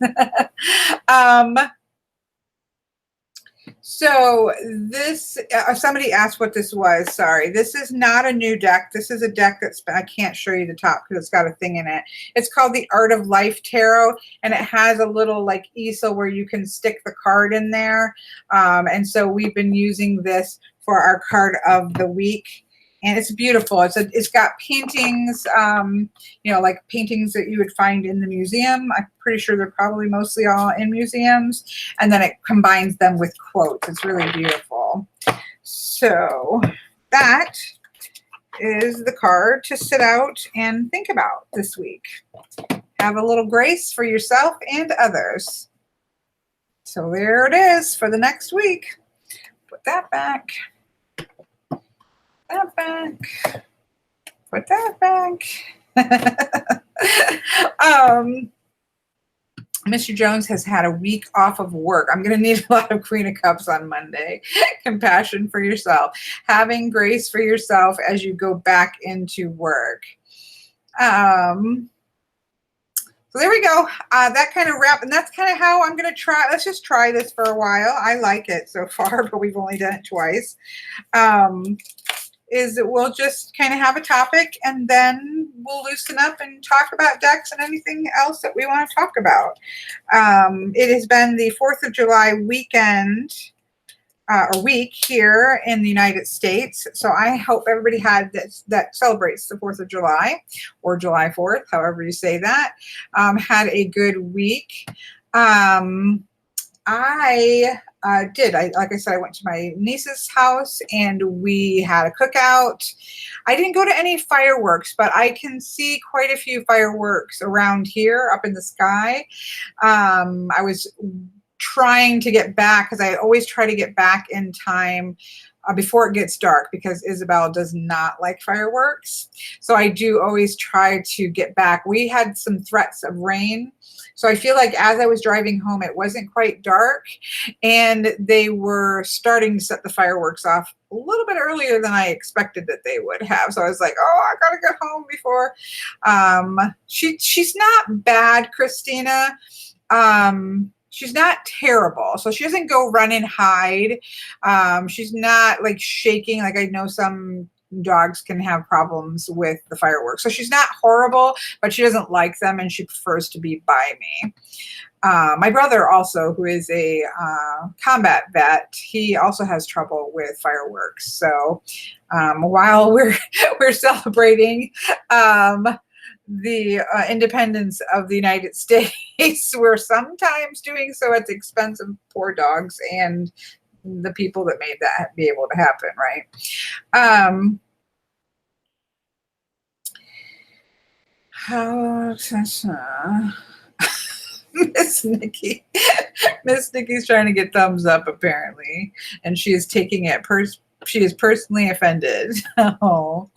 So this, somebody asked what this was. Sorry, this is not a new deck. This is a deck I can't show you the top because it's got a thing in it. It's called the Art of Life Tarot, and it has a little like easel where you can stick the card in there. And so we've been using this for our card of the week. And it's beautiful. It's got paintings, you know, like paintings that you would find in the museum. I'm pretty sure they're probably mostly all in museums. And then it combines them with quotes. It's really beautiful. So that is the card to sit out and think about this week. Have a little grace for yourself and others. So there it is for the next week. Put that back. That back. Put that back. Mr. Jones has had a week off of work. I'm going to need a lot of Queen of Cups on Monday. Compassion for yourself. Having grace for yourself as you go back into work. So there we go. That kind of wrap, and that's kind of how I'm going to try. Let's just try this for a while. I like it so far, but we've only done it twice. is that we'll just kind of have a topic and then we'll loosen up and talk about ducks and anything else that we want to talk about. It has been the 4th of July weekend or week here in the United States. So I hope everybody had that celebrates the 4th of July or July 4th, however you say that, had a good week. I did. Like I said, I went to my niece's house and we had a cookout. I didn't go to any fireworks, but I can see quite a few fireworks around here up in the sky. I was trying to get back because I always try to get back in time before it gets dark because Isabel does not like fireworks. So I do always try to get back. We had some threats of rain. So I feel like as I was driving home, it wasn't quite dark and they were starting to set the fireworks off a little bit earlier than I expected that they would have. So I was like, oh, I got to get home before. She's not bad, Christina. She's not terrible. So she doesn't go run and hide. She's not like shaking. Like I know some dogs can have problems with the fireworks. So she's not horrible, but she doesn't like them and she prefers to be by me. My brother also, who is a combat vet, he also has trouble with fireworks. So while we're celebrating the independence of the United States, we're sometimes doing so at the expense of poor dogs and the people that made that be able to happen, right? Miss Nikki. Miss Nikki's trying to get thumbs up apparently, and she is taking it she is personally offended. Oh.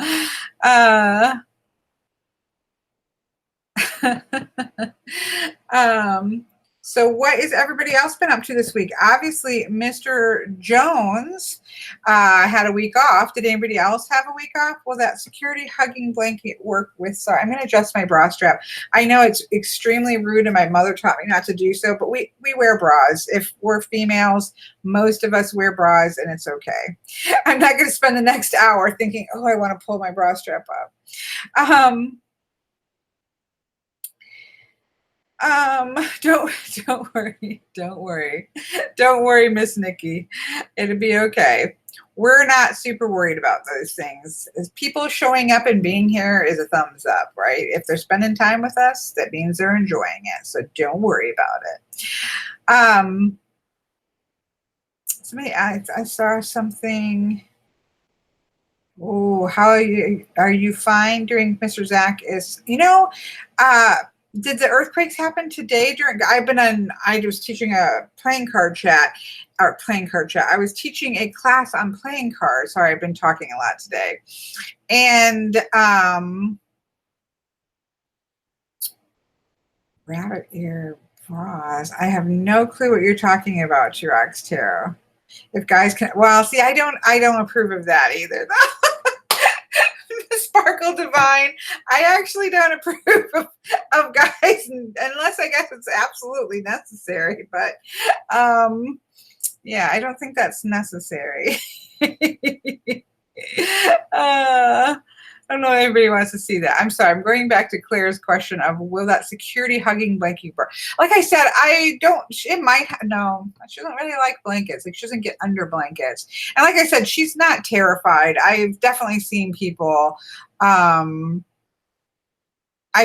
So what is everybody else been up to this week? Obviously, Mr. Jones had a week off. Did anybody else have a week off? Will that security hugging blanket work with? Sorry, I'm going to adjust my bra strap. I know it's extremely rude and my mother taught me not to do so, but we wear bras. If we're females, most of us wear bras and it's okay. I'm not going to spend the next hour thinking, oh, I want to pull my bra strap up. Don't worry, Miss Nikki. It'll be okay. We're not super worried about those things. As people showing up and being here is a thumbs up, right? If they're spending time with us, that means they're enjoying it. So don't worry about it. I saw something. Oh, how are you fine during Mr. Zach is, did the earthquakes happen today I was teaching a playing card chat. I was teaching a class on playing cards. Sorry, I've been talking a lot today. And rabbit ear bras. I have no clue what you're talking about, Chirax Tarot. If guys can, well, see, I don't approve of that either. Sparkle Divine. I actually don't approve of guys unless I guess it's absolutely necessary. But yeah, I don't think that's necessary. I don't know if anybody wants to see that. I'm sorry. I'm going back to Claire's question of will that security hugging blanket work? Like I said, no, she doesn't really like blankets. Like she doesn't get under blankets. And like I said, she's not terrified. I've definitely seen people, I've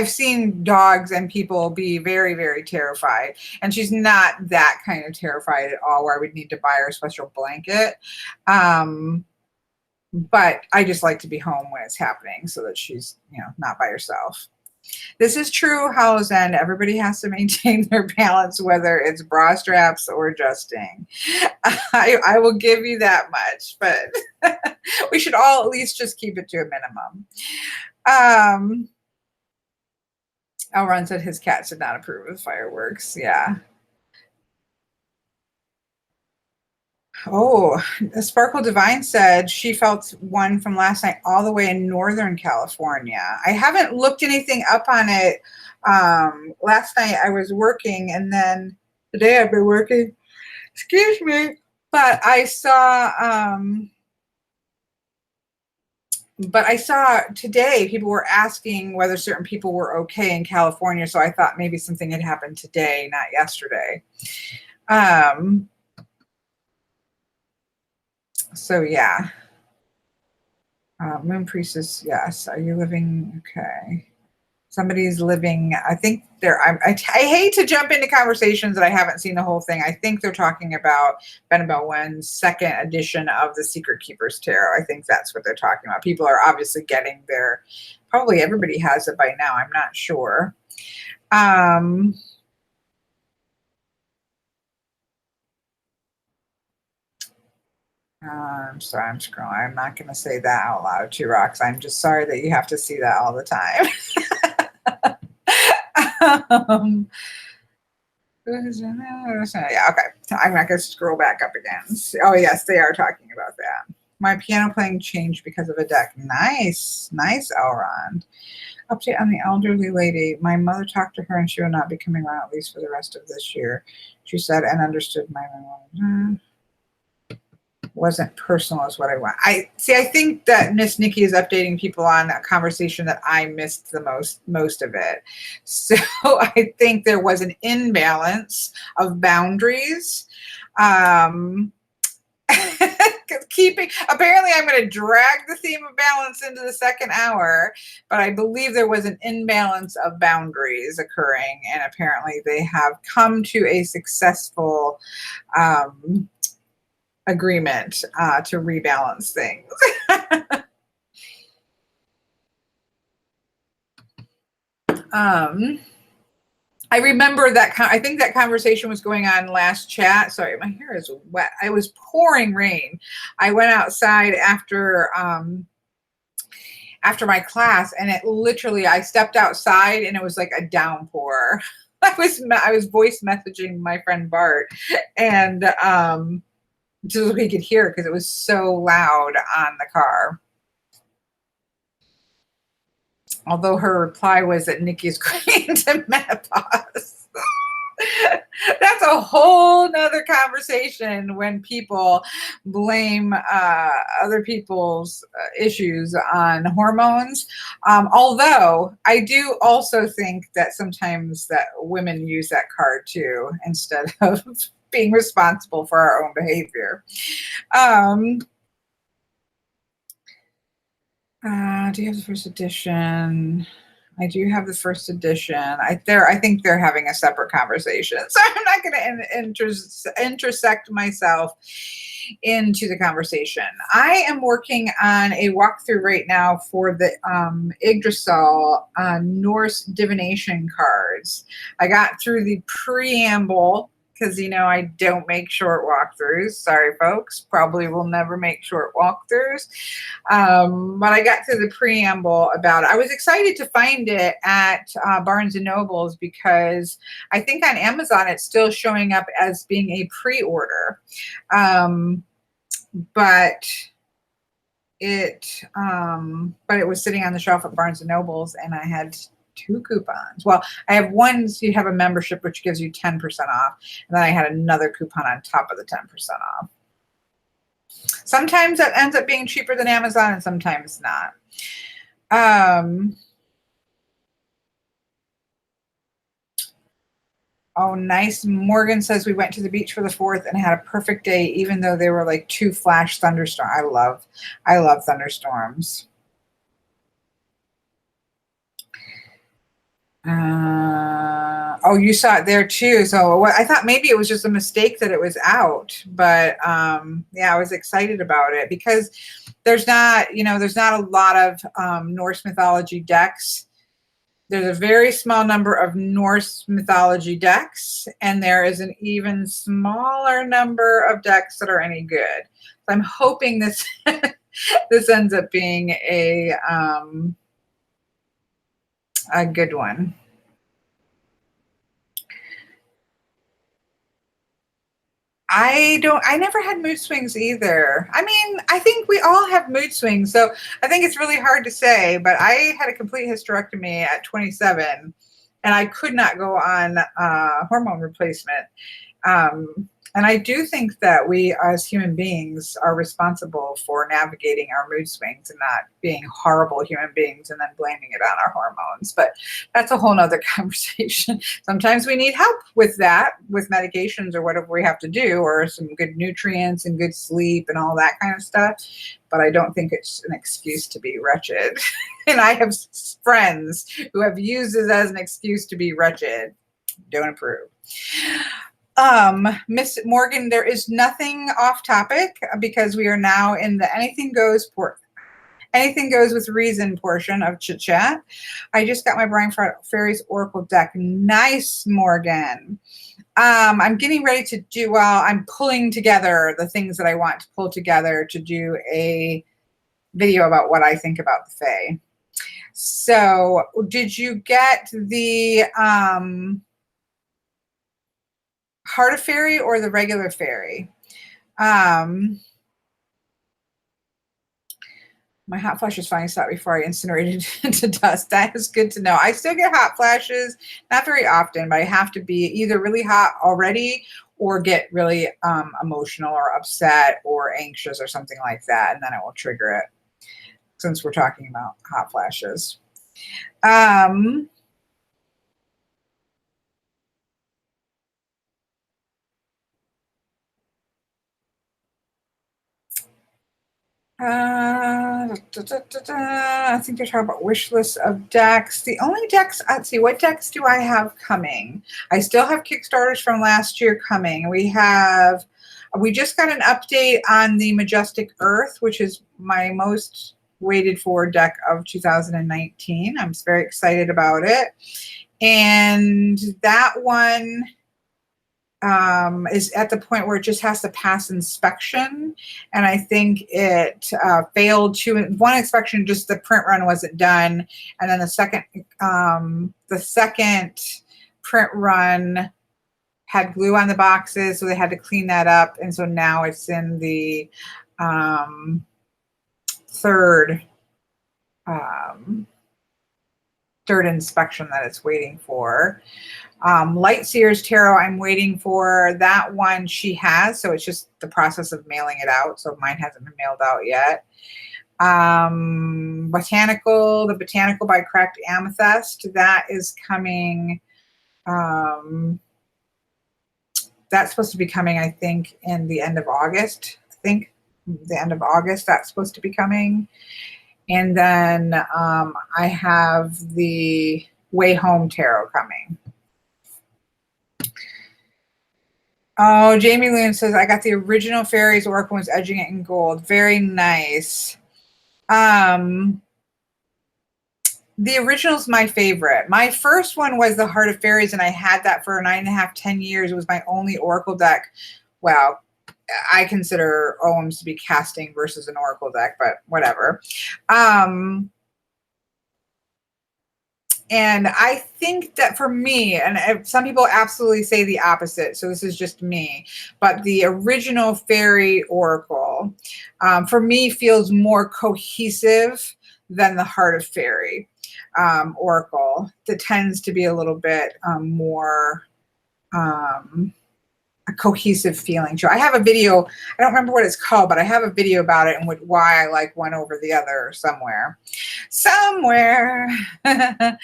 seen dogs and people be very, very terrified. And she's not that kind of terrified at all where I would need to buy her a special blanket. But I just like to be home when it's happening so that she's, not by herself. This is true, House End. Everybody has to maintain their balance, whether it's bra straps or adjusting. I will give you that much, but we should all at least just keep it to a minimum. Elron said his cat did not approve of fireworks. Yeah. Oh, Sparkle Divine said she felt one from last night all the way in Northern California. I haven't looked anything up on it. Last night I was working and then today I've been working. Excuse me. But I saw but I saw today people were asking whether certain people were okay in California. So I thought maybe something had happened today, not yesterday. So yeah. Moon Priestess, yes. Are you living? Okay. Somebody's living, I think I hate to jump into conversations that I haven't seen the whole thing. I think they're talking about Benabel Wen's second edition of the Secret Keepers Tarot. I think that's what they're talking about. People are obviously getting their, probably everybody has it by now. I'm not sure. I'm sorry, I'm scrolling. I'm not going to say that out loud, Two Rocks. I'm just sorry that you have to see that all the time. Yeah, okay. I'm not going to scroll back up again. Oh, yes, they are talking about that. My piano playing changed because of a deck. Nice, nice, Elrond. Update on the elderly lady. My mother talked to her and she will not be coming around at least for the rest of this year. She said and understood my wasn't personal is what I want. I think that Miss Nikki is updating people on a conversation that I missed the most of it. So I think there was an imbalance of boundaries. Apparently I'm going to drag the theme of balance into the second hour, but I believe there was an imbalance of boundaries occurring, and apparently they have come to a successful agreement to rebalance things. I remember that. I think that conversation was going on last chat. Sorry, my hair is wet. It was pouring rain. I went outside after my class, and it literally, I stepped outside and it was like a downpour. I was voice messaging my friend Bart, and just so we could hear because it was so loud on the car. Although her reply was that Nikki's going into menopause. That's a whole nother conversation when people blame other people's issues on hormones. Although I do also think that sometimes that women use that card too, instead of being responsible for our own behavior. Do you have the first edition? I do have the first edition. I think they're having a separate conversation, so I'm not going to intersect myself into the conversation. I am working on a walkthrough right now for the Yggdrasil Norse divination cards. I got through the preamble, because, I don't make short walkthroughs. Sorry, folks. Probably will never make short walkthroughs. But I got through the preamble about it. I was excited to find it at Barnes & Noble's because I think on Amazon it's still showing up as being a pre-order. But it was sitting on the shelf at Barnes & Noble's, and I had 2 coupons. Well, I have one, so you have a membership which gives you 10% off, and then I had another coupon on top of the 10% off. Sometimes that ends up being cheaper than Amazon, and sometimes not. Oh, nice. Morgan says we went to the beach for the 4th and had a perfect day, even though there were like 2 flash thunderstorms. I love thunderstorms. Oh, you saw it there too. So I thought maybe it was just a mistake that it was out, but yeah, I was excited about it because there's not a lot of Norse mythology decks. There's a very small number of Norse mythology decks, and there is an even smaller number of decks that are any good. So I'm hoping this this ends up being a good one. I never had mood swings either. I mean, I think we all have mood swings, so I think it's really hard to say, but I had a complete hysterectomy at 27, and I could not go on hormone replacement. And I do think that we as human beings are responsible for navigating our mood swings and not being horrible human beings and then blaming it on our hormones. But that's a whole nother conversation. Sometimes we need help with that, with medications or whatever we have to do, or some good nutrients and good sleep and all that kind of stuff. But I don't think it's an excuse to be wretched. And I have friends who have used it as an excuse to be wretched. Don't approve. Miss Morgan, there is nothing off topic because we are now in the anything goes with reason portion of chit chat. I just got my Brian Fairies Oracle deck. Nice, Morgan. I'm getting ready to do, I'm pulling together the things that I want to pull together to do a video about what I think about the Fae. So did you get the Heart of Fairy or the regular fairy? My hot flashes finally stopped before I incinerated into dust. That is good to know. I still get hot flashes, not very often, but I have to be either really hot already or get really emotional or upset or anxious or something like that, and then it will trigger it, since we're talking about hot flashes. I think you're talking about wish list of decks. The only decks, let's see, what decks do I have coming? I still have Kickstarters from last year coming. We just got an update on the Majestic Earth, which is my most waited for deck of 2019. I'm very excited about it. And that one is at the point where it just has to pass inspection, and I think it failed one inspection. Just the print run wasn't done, and then the second print run had glue on the boxes, so they had to clean that up, and so now it's in the third inspection that it's waiting for. Lightseer's Tarot, I'm waiting for that one. She has, so it's just the process of mailing it out. So mine hasn't been mailed out yet. The Botanical by Cracked Amethyst, that is coming. That's supposed to be coming, I think, in the end of August. That's supposed to be coming. And then I have the Way Home Tarot coming. Oh, Jamie Loon says, I got the original Fairies Oracle, was edging it in gold. Very nice. The original's my favorite. My first one was the Heart of Fairies, and I had that for 9.5, 10 years. It was my only Oracle deck. Well, I consider OMs to be casting versus an Oracle deck, but whatever. And I think that for me, and some people absolutely say the opposite, so this is just me, but the original Fairy Oracle, for me, feels more cohesive than the Heart of Fairy Oracle. That tends to be a little bit more a cohesive feeling to it. I have a video, I don't remember what it's called, but I have a video about it and why I like one over the other somewhere. I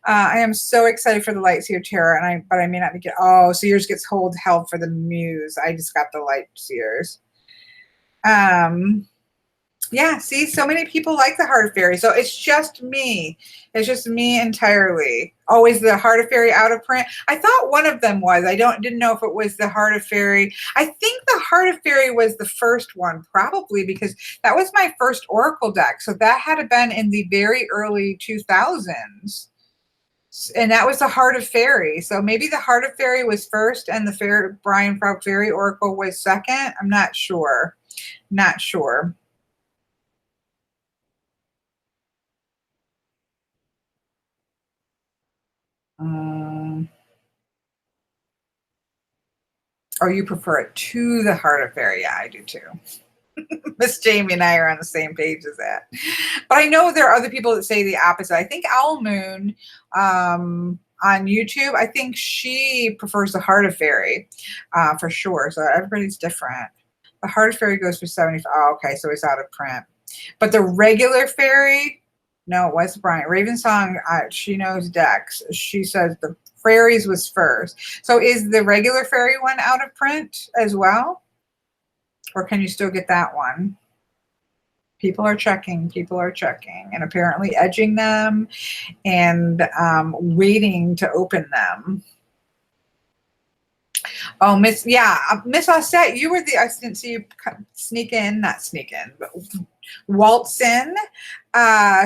am so excited for the Lightseer Tarot, but I may not be so yours gets held for the Muse. I just got the Lightseers. Yeah, see, so many people like the Heart of Fairy. So it's just me. It's just me entirely. Always the Heart of Fairy out of print. I thought one of them was. I didn't know if it was the Heart of Fairy. I think the Heart of Fairy was the first one, probably, because that was my first Oracle deck. So that had to been in the very early 2000s. And that was the Heart of Fairy. So maybe the Heart of Fairy was first and the Brian Fairy Oracle was second. I'm not sure. Not sure. Oh, you prefer it to the Heart of Fairy? Yeah, I do too. Miss Jamie and I are on the same page as that. But I know there are other people that say the opposite. I think Owl Moon on YouTube, I think she prefers the Heart of Fairy for sure. So everybody's different. The Heart of Fairy goes for 75. Oh, okay, so it's out of print. But the regular fairy, no, it was Brian. Ravensong, she knows Dex. She says the fairies was first. So is the regular fairy one out of print as well? Or can you still get that one? People are checking, and apparently edging them and waiting to open them. Oh, Miss Ossette, you were I didn't see you not sneak in, but waltz in.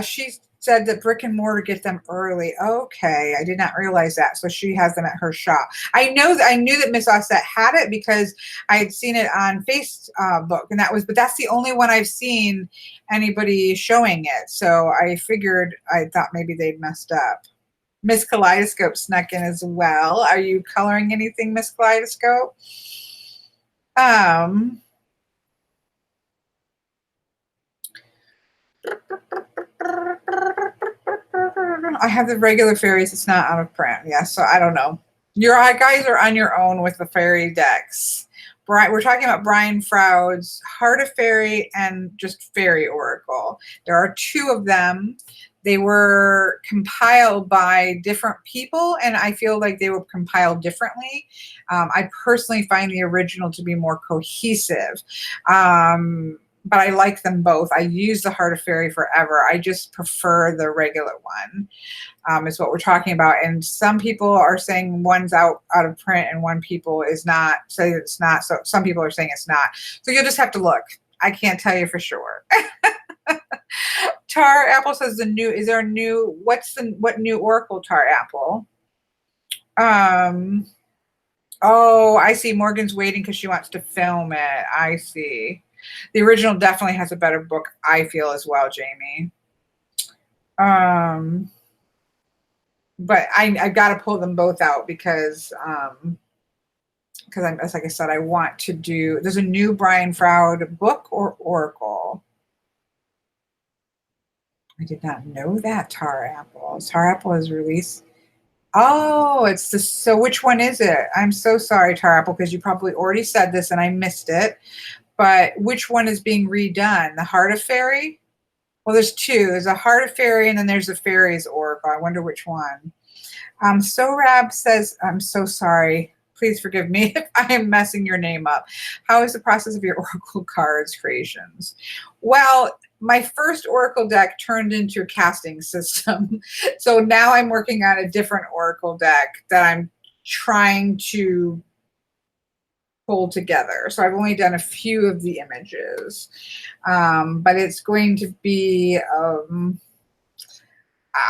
She said that brick and mortar get them early. Okay, I did not realize that. So she has them at her shop. I knew that Miss Ossette had it because I had seen it on Facebook, and but that's the only one I've seen anybody showing it. So I thought maybe they'd messed up. Miss Kaleidoscope snuck in as well. Are you coloring anything, Miss Kaleidoscope? I have the regular fairies. It's not out of print. Yeah, so I don't know. Your guys are on your own with the fairy decks. We're talking about Brian Froud's Heart of Fairy and just Fairy Oracle. There are two of them. They were compiled by different people, and I feel like they were compiled differently. I personally find the original to be more cohesive, but I like them both. I use the Heart of Fairy forever. I just prefer the regular one, is what we're talking about. And some people are saying one's out of print and one people is not, say it's not. So some people are saying it's not. So you'll just have to look. I can't tell you for sure. Tar Apple says what new Oracle, Tar Apple? Oh, I see. Morgan's waiting because she wants to film it. I see. The original definitely has a better book, I feel, as well, Jamie. But I got to pull them both out because like I said, I want to do. There's a new Brian Froud book or Oracle. I did not know that. Tar Apple is released. Oh, it's the, so which one is it? I'm so sorry, Tar Apple, because you probably already said this and I missed it. But which one is being redone? The Heart of Fairy? Well, there's two. There's a Heart of Fairy and then there's a Fairies Oracle. I wonder which one. Sorab says, I'm so sorry. Please forgive me if I am messing your name up. How is the process of your Oracle cards creations? Well, my first Oracle deck turned into a casting system. So now I'm working on a different Oracle deck that I'm trying to pull together. So I've only done a few of the images, but it's going to be,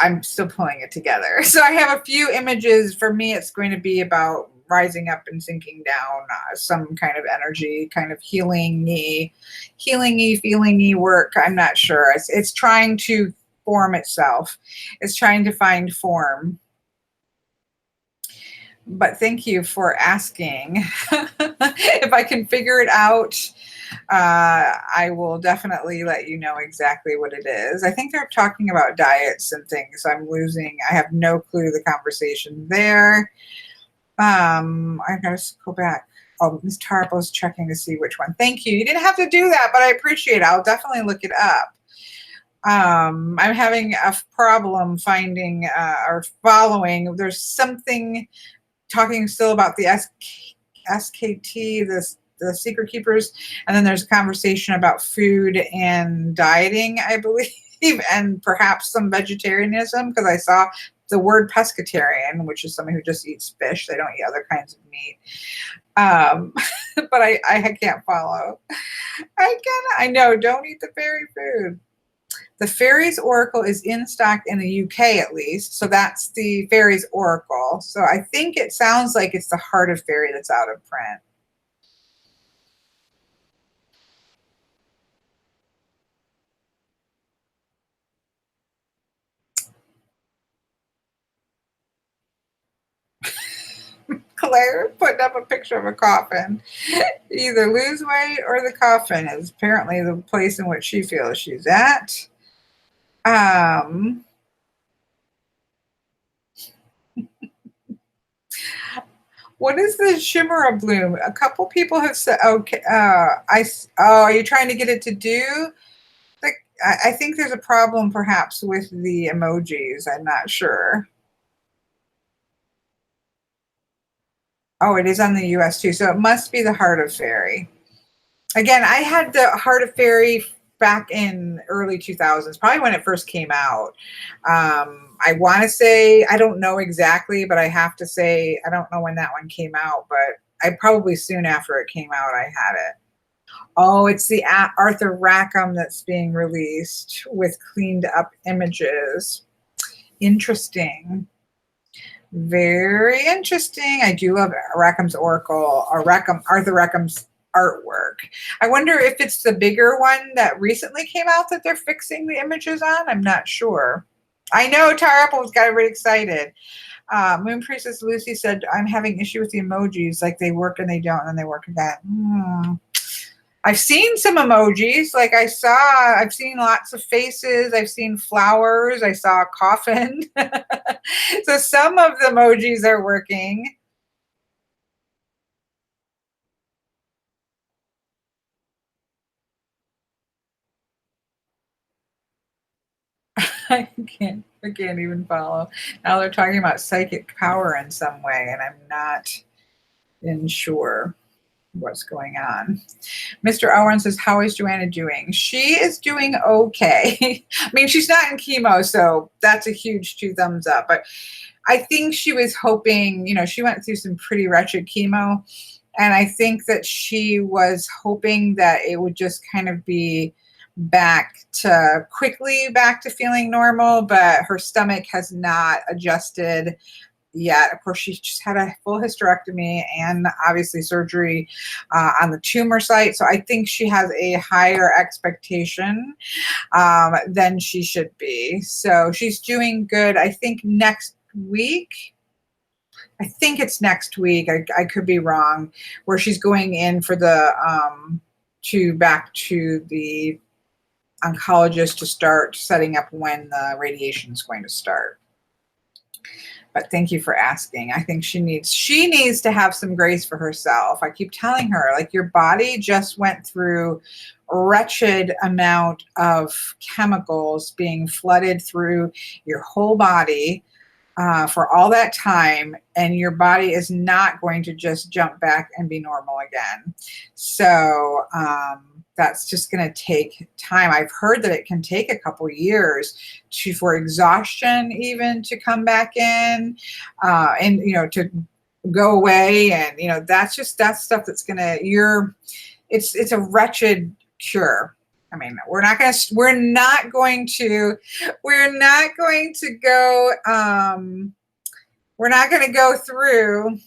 I'm still pulling it together. So I have a few images. For me, it's going to be about rising up and sinking down, some kind of energy, kind of healing-y work. I'm not sure. It's trying to form itself. It's trying to find form. But thank you for asking. If I can figure it out, I will definitely let you know exactly what it is. I think they're talking about diets and things. I have no clue the conversation there. I gotta go back. Oh, Ms. Tarpo's checking to see which one. Thank you. You didn't have to do that, but I appreciate it. I'll definitely look it up. I'm having a problem finding or following. There's something talking still about the SKT, the Secret Keepers, and then there's a conversation about food and dieting, I believe, and perhaps some vegetarianism, because I saw the word pescatarian, which is somebody who just eats fish. They don't eat other kinds of meat. But I can't follow. I know, don't eat the fairy food. The Fairies Oracle is in stock in the UK at least. So that's the Fairies Oracle. So I think it sounds like it's the Heart of Fairy that's out of print. Claire putting up a picture of a coffin. Either lose weight or the coffin is apparently the place in which she feels she's at. What is the shimmer bloom? A couple people have said, okay, are you trying to get it to do? Like, I think there's a problem perhaps with the emojis. I'm not sure. Oh, it is on the US too. So it must be the Heart of Fairy. Again, I had the Heart of Fairy back in early 2000s, probably when it first came out. I want to say, I don't know exactly, but I have to say, I don't know when that one came out, but I probably soon after it came out, I had it. Oh, it's the Arthur Rackham that's being released with cleaned up images. Interesting. Very interesting. I do love Rackham's Oracle, or Arthur Rackham's artwork. I wonder if it's the bigger one that recently came out that they're fixing the images on. I'm not sure. I know Tara Apple's got everybody excited. Moon Priestess Lucy said, I'm having issue with the emojis, like they work and they don't, and they work again. I've seen some emojis, like I've seen lots of faces, I've seen flowers, I saw a coffin. So some of the emojis are working. I can't even follow. Now they're talking about psychic power in some way, and I'm not sure what's going on. Mr. Owen says, how is Joanna doing? She is doing okay. I mean, she's not in chemo, so that's a huge 2 thumbs up. But I think she was hoping, she went through some pretty wretched chemo. And I think that she was hoping that it would just kind of be quickly back to feeling normal, but her stomach has not adjusted yet. Of course, she just had a full hysterectomy and obviously surgery on the tumor site. So I think she has a higher expectation than she should be. So she's doing good. I think next week, I could be wrong, where she's going in for the back to the oncologist to start setting up when the radiation is going to start. But thank you for asking. I think she needs to have some grace for herself. I keep telling her, like, your body just went through a wretched amount of chemicals being flooded through your whole body for all that time, and your body is not going to just jump back and be normal again. So that's just going to take time. I've heard that it can take a couple years for exhaustion even to come back in, and to go away, and that's stuff that's going to it's a wretched cure. I mean, we're not going to go through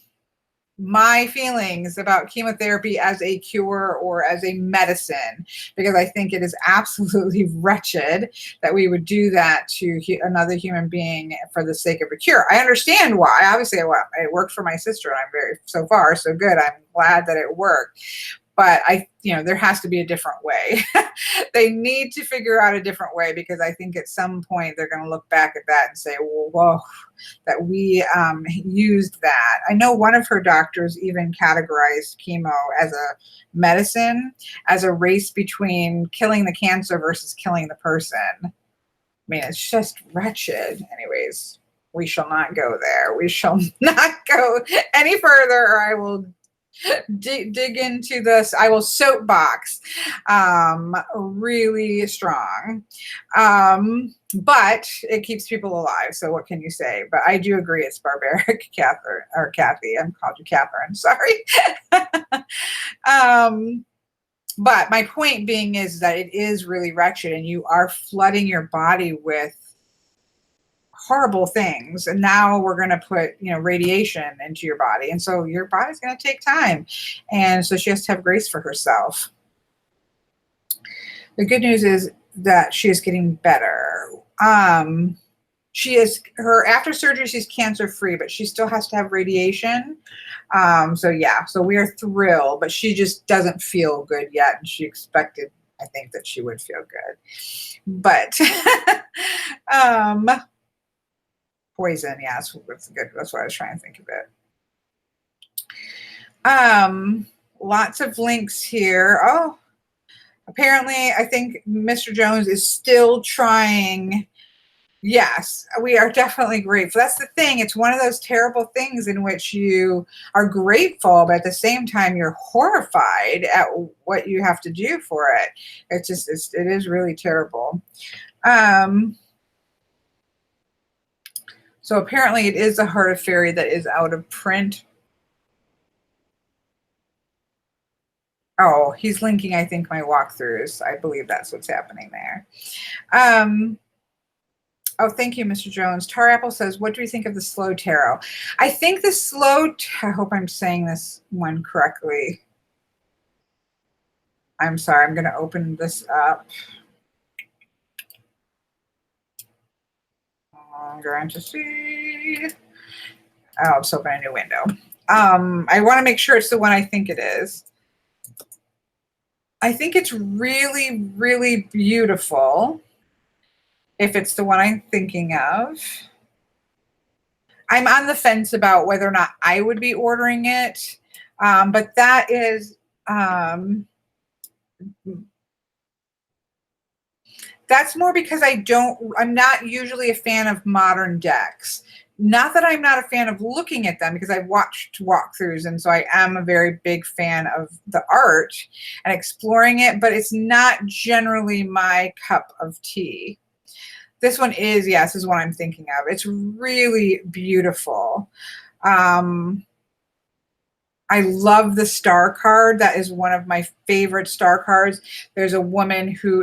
my feelings about chemotherapy as a cure or as a medicine, because I think it is absolutely wretched that we would do that to another human being for the sake of a cure. I understand why. Obviously, it worked for my sister, and so far so good. I'm glad that it worked. But there has to be a different way. They need to figure out a different way, because I think at some point they're going to look back at that and say, well, whoa, that we used that. I know one of her doctors even categorized chemo as a medicine, as a race between killing the cancer versus killing the person. I mean, it's just wretched. Anyways, we shall not go there. We shall not go any further, or I will dig into this. I will soapbox really strong, but it keeps people alive, so what can you say? But I do agree it's barbaric. Catherine, or Kathy, I'm called you Catherine, sorry. But my point being is that it is really wretched, and you are flooding your body with horrible things, and now we're going to put radiation into your body, and so your body's going to take time, and so she has to have grace for herself. The good news is that she is getting better. After surgery, she's cancer free, but she still has to have radiation. So we are thrilled, but she just doesn't feel good yet, and she expected, I think, that she would feel good, but poison, yeah, that's good. That's what I was trying to think of it. Um, Lots of links here. Oh, apparently, I think Mr. Jones is still trying. Yes, we are definitely grateful. That's the thing. It's one of those terrible things in which you are grateful, but at the same time, you're horrified at what you have to do for it. It is really terrible. So apparently it is the Heart of Fairy that is out of print. Oh, he's linking, I think, my walkthroughs. I believe that's what's happening there. Oh, thank you, Mr. Jones. Tar Apple says, what do you think of the slow tarot? I think the slow, I hope I'm saying this one correctly. I'm sorry, I'm going to open this up. I'm going to see. Oh, let's open a new window. I want to make sure it's the one I think it is. I think it's really, really beautiful. If it's the one I'm thinking of. I'm on the fence about whether or not I would be ordering it. But that is, that's more because I'm not usually a fan of modern decks. Not that I'm not a fan of looking at them, because I've watched walkthroughs, and so I am a very big fan of the art and exploring it, but it's not generally my cup of tea. This one is, yes, is what I'm thinking of. It's really beautiful. I love the star card. That is one of my favorite star cards. There's a woman who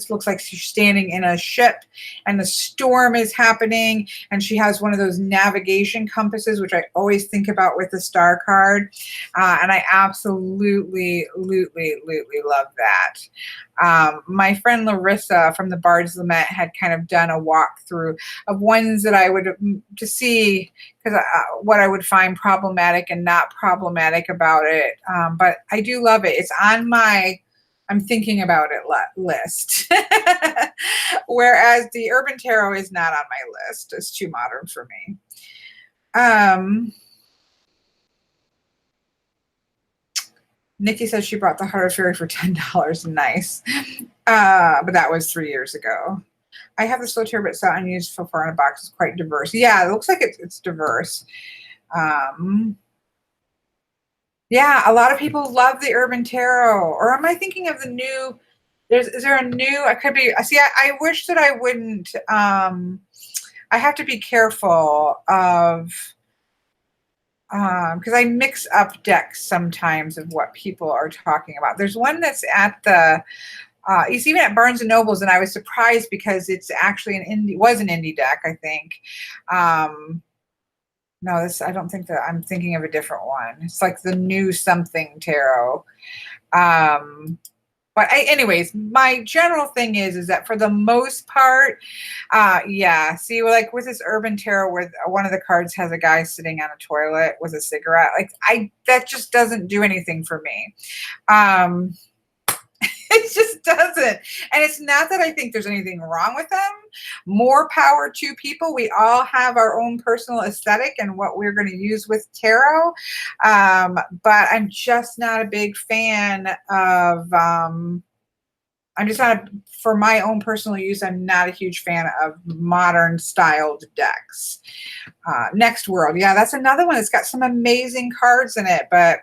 looks like she's standing in a ship and the storm is happening, and she has one of those navigation compasses, which I always think about with the star card. And I absolutely love that. My friend Larissa from the Bard's Lament had kind of done a walkthrough of ones that I would to see, because what I would find problematic and not problematic about it. But I do love it. It's on my I'm thinking about it list. Whereas the Urban Tarot is not on my list. It's too modern for me. Nikki says she brought the Heart of Fairy for $10. Nice. But that was 3 years ago. I have the slow tarot, but it's not unused so far in a box. It's quite diverse. Yeah, it looks like it's diverse. Yeah, a lot of people love the Urban Tarot. Or am I thinking of the new? Is there a new? I could be. See, I wish that I wouldn't. I have to be careful of because I mix up decks sometimes of what people are talking about. There's one that's at the. It's even at Barnes and Nobles, and I was surprised because it's actually an indie deck, I think. No, I don't think that I'm thinking of a different one. It's like the new something tarot. But anyways, my general thing is that for the most part, yeah. See, like with this Urban Tarot, where one of the cards has a guy sitting on a toilet with a cigarette, like that just doesn't do anything for me. It just doesn't. And it's not that I think there's anything wrong with them. More power to people. We all have our own personal aesthetic and what we're going to use with tarot. But I'm just not a big fan of, I'm just not, for my own personal use, I'm not a huge fan of modern styled decks. Next World. Yeah, that's another one that's got some amazing cards in it, but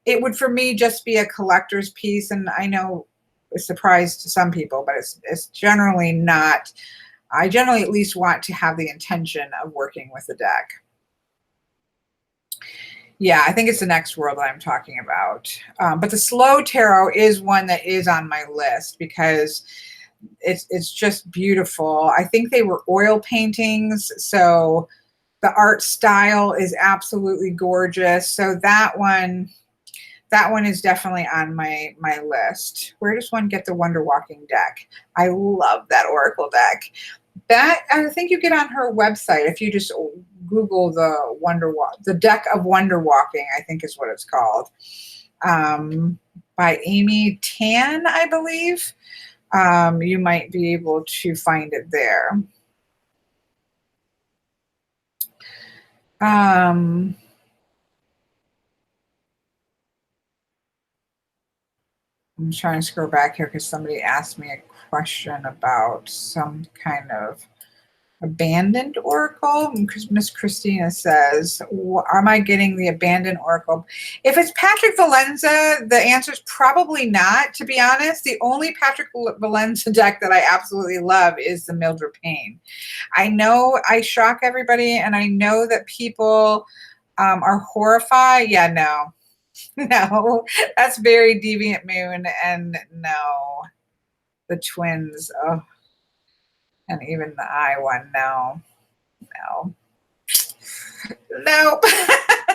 it would, for me, just be a collector's piece. And I know it's a surprise to some people, but it's generally not. I generally at least want to have the intention of working with the deck. Yeah, I think it's the Next World that I'm talking about. But the Slow Tarot is one that is on my list because it's just beautiful. I think they were oil paintings, so the art style is absolutely gorgeous. So that one is definitely on my list. Where does one get the Wonder Walking deck? I love that Oracle deck. That, I think you get on her website if you just Google the deck of Wonder Walking, I think is what it's called, by Amy Tan, I believe. You might be able to find it there. I'm trying to scroll back here because somebody asked me a question about some kind of abandoned oracle. Miss Christina says, am I getting the abandoned oracle? If it's Patrick Valenza, the answer is probably not, to be honest. The only Patrick Valenza deck that I absolutely love is the Mildred Payne. I know I shock everybody, and I know that people are horrified. Yeah, no. No, that's very Deviant Moon, and no. The twins, oh, and even the I one, no. No. Nope.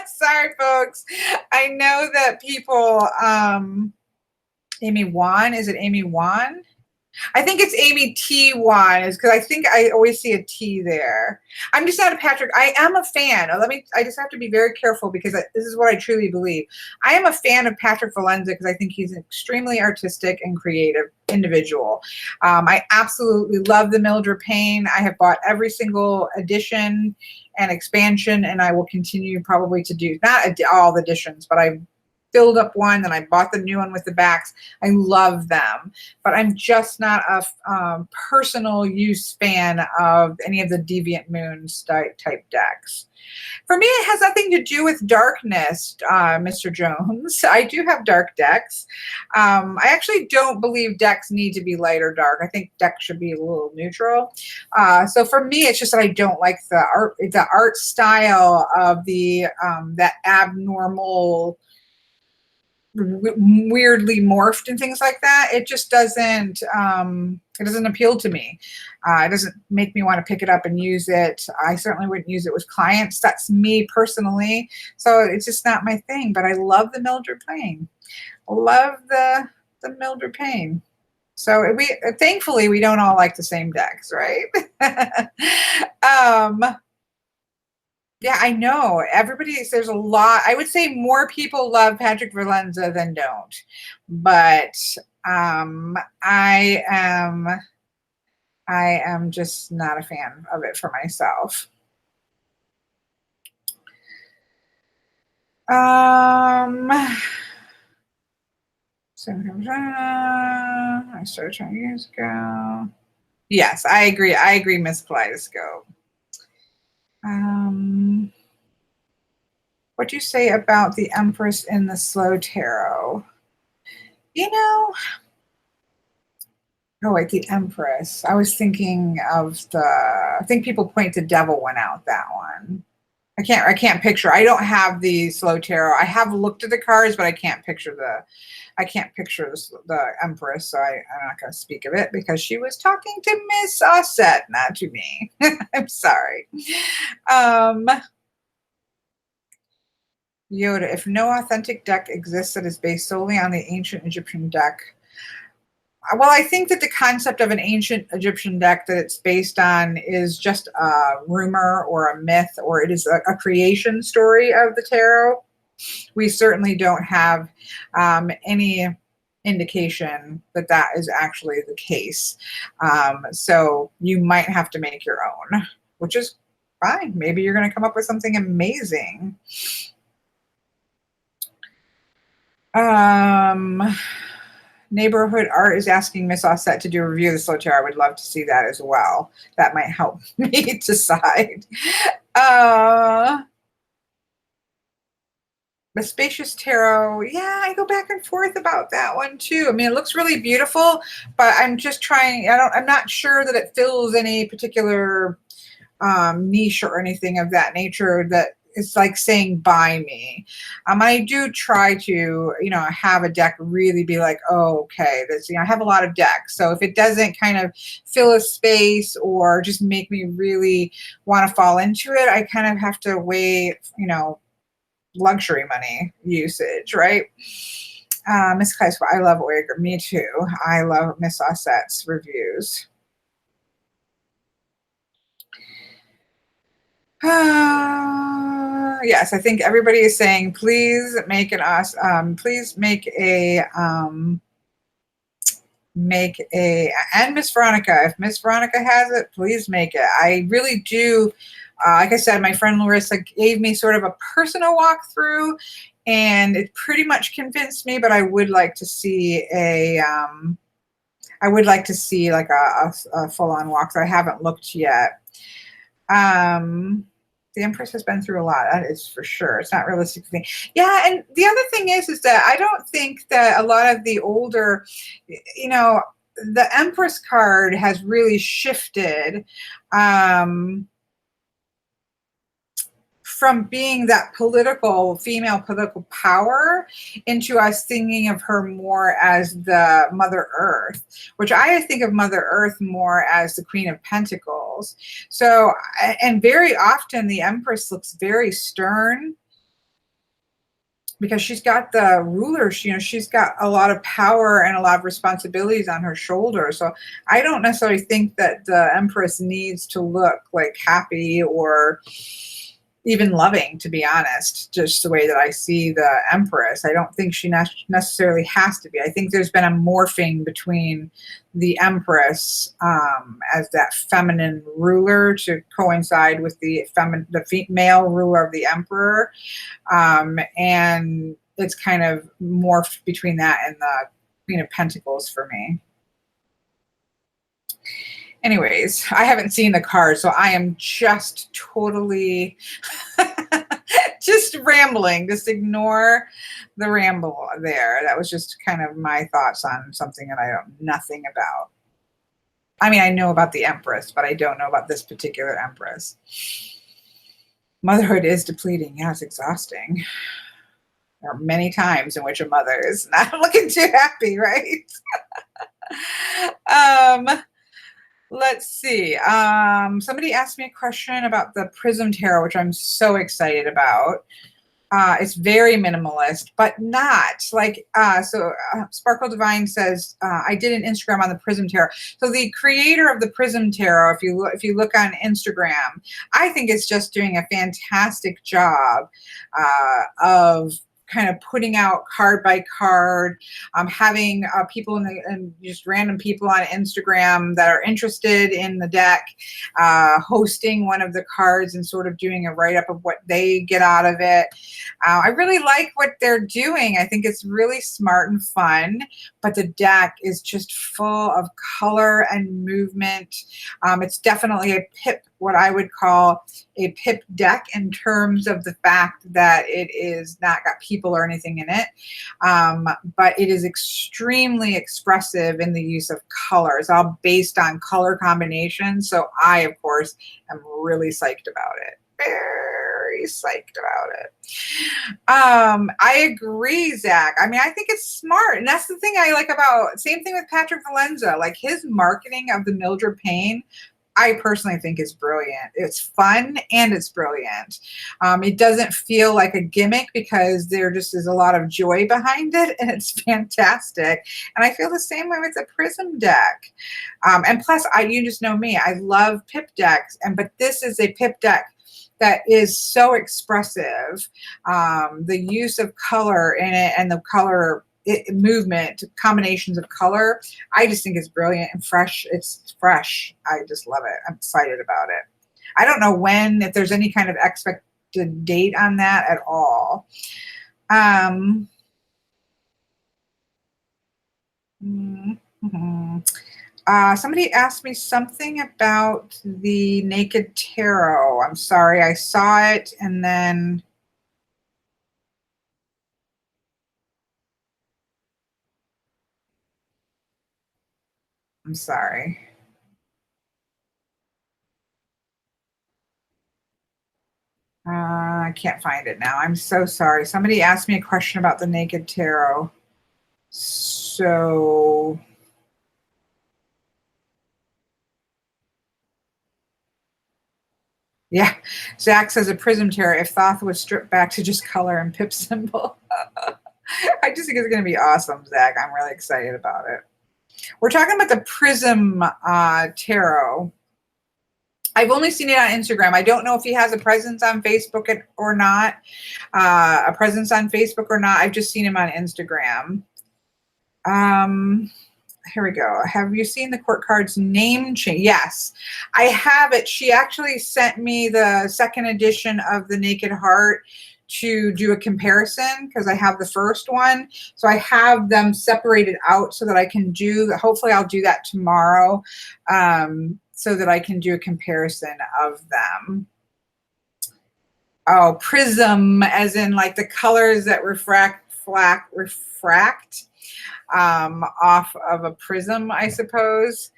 Sorry, folks. I know that people, Amy Wan, is it Amy Wan? I think it's Amy T. Wan, is because I think I always see a T there. I'm just not a Patrick. I am a fan. I just have to be very careful because this is what I truly believe. I am a fan of Patrick Valenza because I think he's an extremely artistic and creative individual. I absolutely love the Mildred Payne. I have bought every single edition and expansion, and I will continue probably to do, not all the editions, but I filled up one and I bought the new one with the backs. I love them, but I'm just not a personal use fan of any of the Deviant Moons type decks. For me, it has nothing to do with darkness, Mr. Jones. I do have dark decks. I actually don't believe decks need to be light or dark. I think decks should be a little neutral. So for me, it's just that I don't like the art style of the that abnormal, weirdly morphed and things like that. It just doesn't appeal to me. It doesn't make me want to pick it up and use it. I certainly wouldn't use it with clients. That's me personally. So it's just not my thing, but I love the Mildred Payne. Love the Mildred Payne. So thankfully we don't all like the same decks, right? Yeah, I know. There's a lot. I would say more people love Patrick Valenza than don't. But I am just not a fan of it for myself. I started trying years ago. Yes, I agree. I agree, Miss Kaleidoscope. What do you say about the Empress in the Slow Tarot? You know, oh wait, the Empress. I was thinking of I think people point to Devil Went Out, that one. I can't picture. I don't have the Slow Tarot. I have looked at the cards, but I can't picture the Empress, so I'm not going to speak of it because she was talking to Miss Osset, not to me. I'm sorry. Yoda, if no authentic deck exists that is based solely on the ancient Egyptian deck, well, I think that the concept of an ancient Egyptian deck that it's based on is just a rumor or a myth, or it is a creation story of the tarot. We certainly don't have any indication that that is actually the case. So you might have to make your own, which is fine. Maybe you're going to come up with something amazing. Neighborhood Art is asking Miss Osset to do a review of the Slow Tarot. I would love to see that as well. That might help me decide. The Spacious Tarot, yeah, I go back and forth about that one too. I mean, it looks really beautiful, but I'm just trying, I'm not sure that it fills any particular niche or anything of that nature that it's like saying buy me. I do try to, have a deck really be like, oh, okay, this, I have a lot of decks. So if it doesn't kind of fill a space or just make me really want to fall into it, I kind of have to weigh, luxury money usage, right? Miss Kleist, I love Uyghur. Me too. I love Miss Osset's reviews. Yes, I think everybody is saying, please make an please make a and Miss Veronica, if Miss Veronica has it, please make it. I really do like I said, my friend Larissa gave me sort of a personal walkthrough, and it pretty much convinced me, but I would like to see like a full-on walkthrough. I haven't looked yet. The Empress has been through a lot. That is for sure. It's not realistic for me. Yeah, and the other thing is that I don't think that a lot of the older, the Empress card has really shifted from being that female political power into us thinking of her more as the Mother Earth, which I think of Mother Earth more as the Queen of Pentacles. So, and very often the Empress looks very stern because she's got the ruler, she's got a lot of power and a lot of responsibilities on her shoulders. So I don't necessarily think that the Empress needs to look like happy or even loving, to be honest, just the way that I see the Empress. I don't think she necessarily has to be. I think there's been a morphing between the Empress as that feminine ruler to coincide with the male ruler of the Emperor. And it's kind of morphed between that and the Queen of Pentacles for me. Anyways, I haven't seen the card, so I am just totally just rambling. Just ignore the ramble there. That was just kind of my thoughts on something that I know nothing about. I mean, I know about the Empress, but I don't know about this particular Empress. Motherhood is depleting. Yeah, it's exhausting. There are many times in which a mother is not looking too happy, right? Let's see. Somebody asked me a question about the Prism Tarot, which I'm so excited about. It's very minimalist, but not like, Sparkle Divine says, I did an Instagram on the Prism Tarot. So the creator of the Prism Tarot, if you look on Instagram, I think it's just doing a fantastic job of kind of putting out card by card, having people and just random people on Instagram that are interested in the deck, hosting one of the cards and sort of doing a write-up of what they get out of it. I really like what they're doing. I think it's really smart and fun, but the deck is just full of color and movement. It's definitely a pip, what I would call a pip deck in terms of the fact that it is not got people or anything in it, but it is extremely expressive in the use of color. It's all based on color combinations. So I, of course, am really psyched about it. Very psyched about it. I agree, Zach. I mean, I think it's smart. And that's the thing I like about, same thing with Patrick Valenza, like his marketing of the Mildred Payne, I personally think is brilliant. It's fun and it's brilliant. It doesn't feel like a gimmick because there just is a lot of joy behind it, and it's fantastic. And I feel the same way with the Prism deck. And plus, you just know me, I love pip decks, but this is a pip deck that is so expressive. The use of color in it and the color movement, combinations of color, I just think it's brilliant and fresh. It's fresh. I just love it. I'm excited about it. I don't know if there's any kind of expected date on that at all. Somebody asked me something about the Naked Tarot. I'm sorry, I saw it and then I'm sorry. I can't find it now. I'm so sorry. Somebody asked me a question about the Naked Tarot. So yeah, Zach says a Prism Tarot if Thoth was stripped back to just color and pip symbol. I just think it's going to be awesome, Zach. I'm really excited about it. We're talking about the Prism Tarot. I've only seen it on Instagram. I don't know if he has a presence on Facebook or not. I've just seen him on Instagram. here we go. Have you seen the court cards name change? Yes, I have it. She actually sent me the second edition of the Naked Heart to do a comparison because I have the first one. So I have them separated out so that I can do, hopefully I'll do that tomorrow, so that I can do a comparison of them. Oh, prism, as in like the colors that refract off of a prism, I suppose.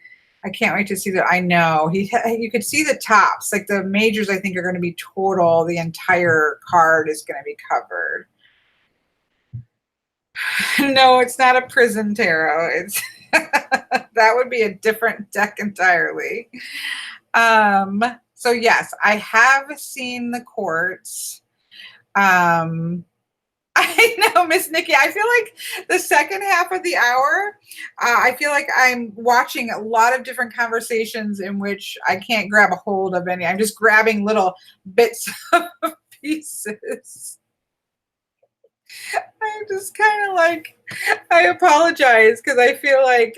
I can't wait to see that. I know you could see the tops, like the majors. I think are going to be total. The entire card is going to be covered. No, it's not a prism tarot. It's that would be a different deck entirely. So yes, I have seen the courts. I know, Miss Nikki. I feel like the second half of the hour, I feel like I'm watching a lot of different conversations in which I can't grab a hold of any. I'm just grabbing little bits of pieces. I'm just kind of like, I apologize because I feel like,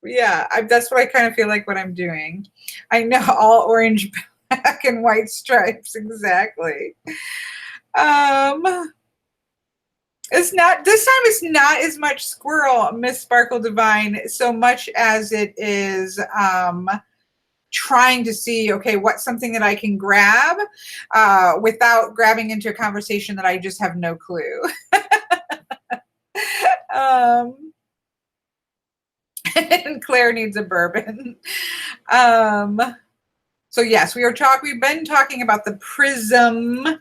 yeah, that's what I kind of feel like what I'm doing. I know, all orange, black, and white stripes, exactly. It's not, this time it's not as much squirrel, Miss Sparkle Divine, so much as it is trying to see, okay, what's something that I can grab without grabbing into a conversation that I just have no clue. And Claire needs a bourbon. So yes, we've been talking about the prism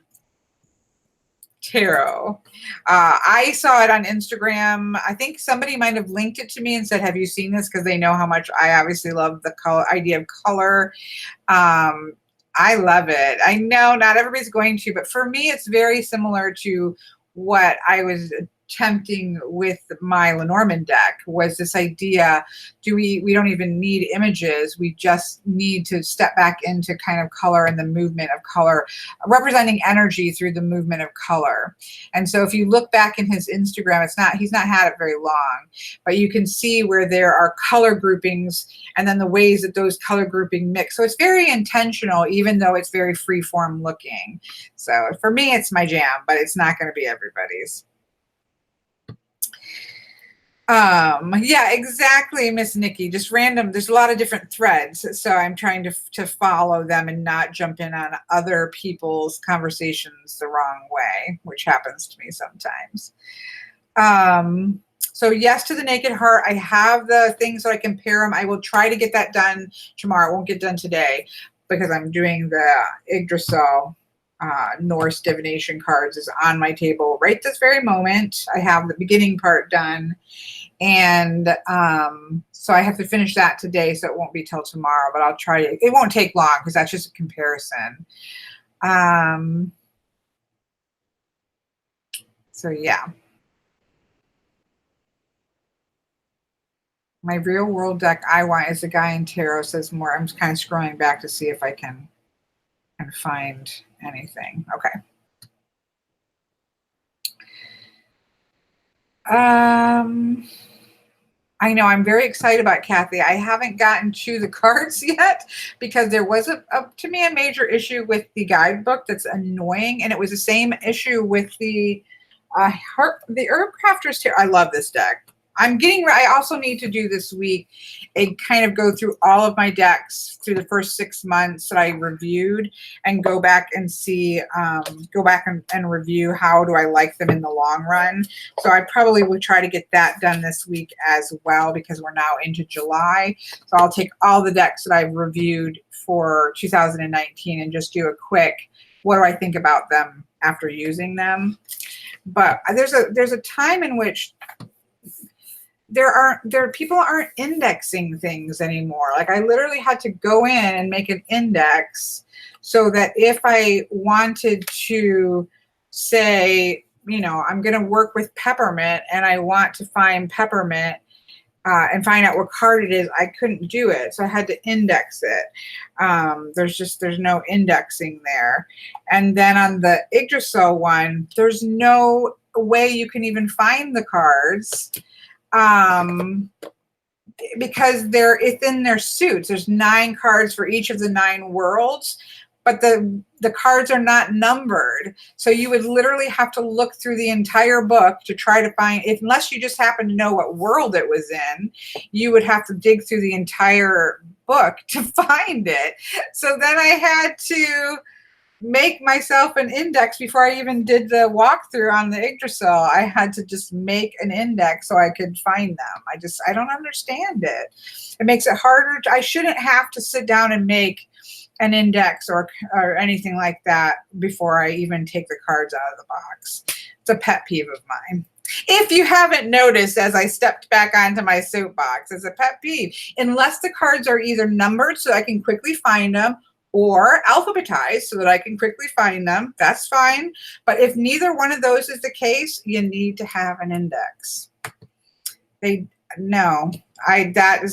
tarot. I saw it on Instagram. I think somebody might have linked it to me and said, have you seen this? Because they know how much I obviously love the idea of color. I love it. I know not everybody's going to, but for me, it's very similar to what I was attempting with my Lenormand deck, was this idea, we don't even need images, we just need to step back into kind of color and the movement of color, representing energy through the movement of color. And so if you look back in his Instagram, he's not had it very long, but you can see where there are color groupings and then the ways that those color grouping mix. So it's very intentional, even though it's very free form looking. So for me, it's my jam, but it's not going to be everybody's. Yeah, exactly, Miss Nikki. Just random. There's a lot of different threads, so I'm trying to follow them and not jump in on other people's conversations the wrong way, which happens to me sometimes. So yes to the Naked Heart. I have the things so I compare them. I will try to get that done tomorrow. It won't get done today because I'm doing the Yggdrasil Norse divination cards is on my table right this very moment. I have the beginning part done, and so I have to finish that today, so it won't be till tomorrow, but I'll try to. It won't take long because that's just a comparison. So yeah, my real world deck I want is the guy in tarot says more. I'm just kind of scrolling back to see if I can find anything. Okay. I know, I'm very excited about Kathy. I haven't gotten to the cards yet because there was to me a major issue with the guidebook that's annoying, and it was the same issue with the Herb Crafter's Tarot. I love this deck. I also need to do this week a kind of go through all of my decks through the first 6 months that I reviewed and go back and see, and review how do I like them in the long run. So I probably will try to get that done this week as well because we're now into July. So I'll take all the decks that I've reviewed for 2019 and just do a quick, what do I think about them after using them? But there's a time in which people aren't indexing things anymore. Like I literally had to go in and make an index so that if I wanted to say, I'm going to work with peppermint and I want to find peppermint and find out what card it is, I couldn't do it. So I had to index it. There's no indexing there. And then on the Yggdrasil one, there's no way you can even find the cards. because it's in their suits. There's 9 cards for each of the 9 worlds, but the cards are not numbered. So you would literally have to look through the entire book to try to find, unless you just happen to know what world it was in, you would have to dig through the entire book to find it. So then I had to make myself an index before I even did the walkthrough on the Yggdrasil. I had to just make an index so I could find them. I don't understand it. It makes it harder. I shouldn't have to sit down and make an index or anything like that before I even take the cards out of the box. It's a pet peeve of mine. If you haven't noticed, as I stepped back onto my soapbox, it's a pet peeve. Unless the cards are either numbered so I can quickly find them, or alphabetized so that I can quickly find them, that's fine. But if neither one of those is the case, you need to have an index. That's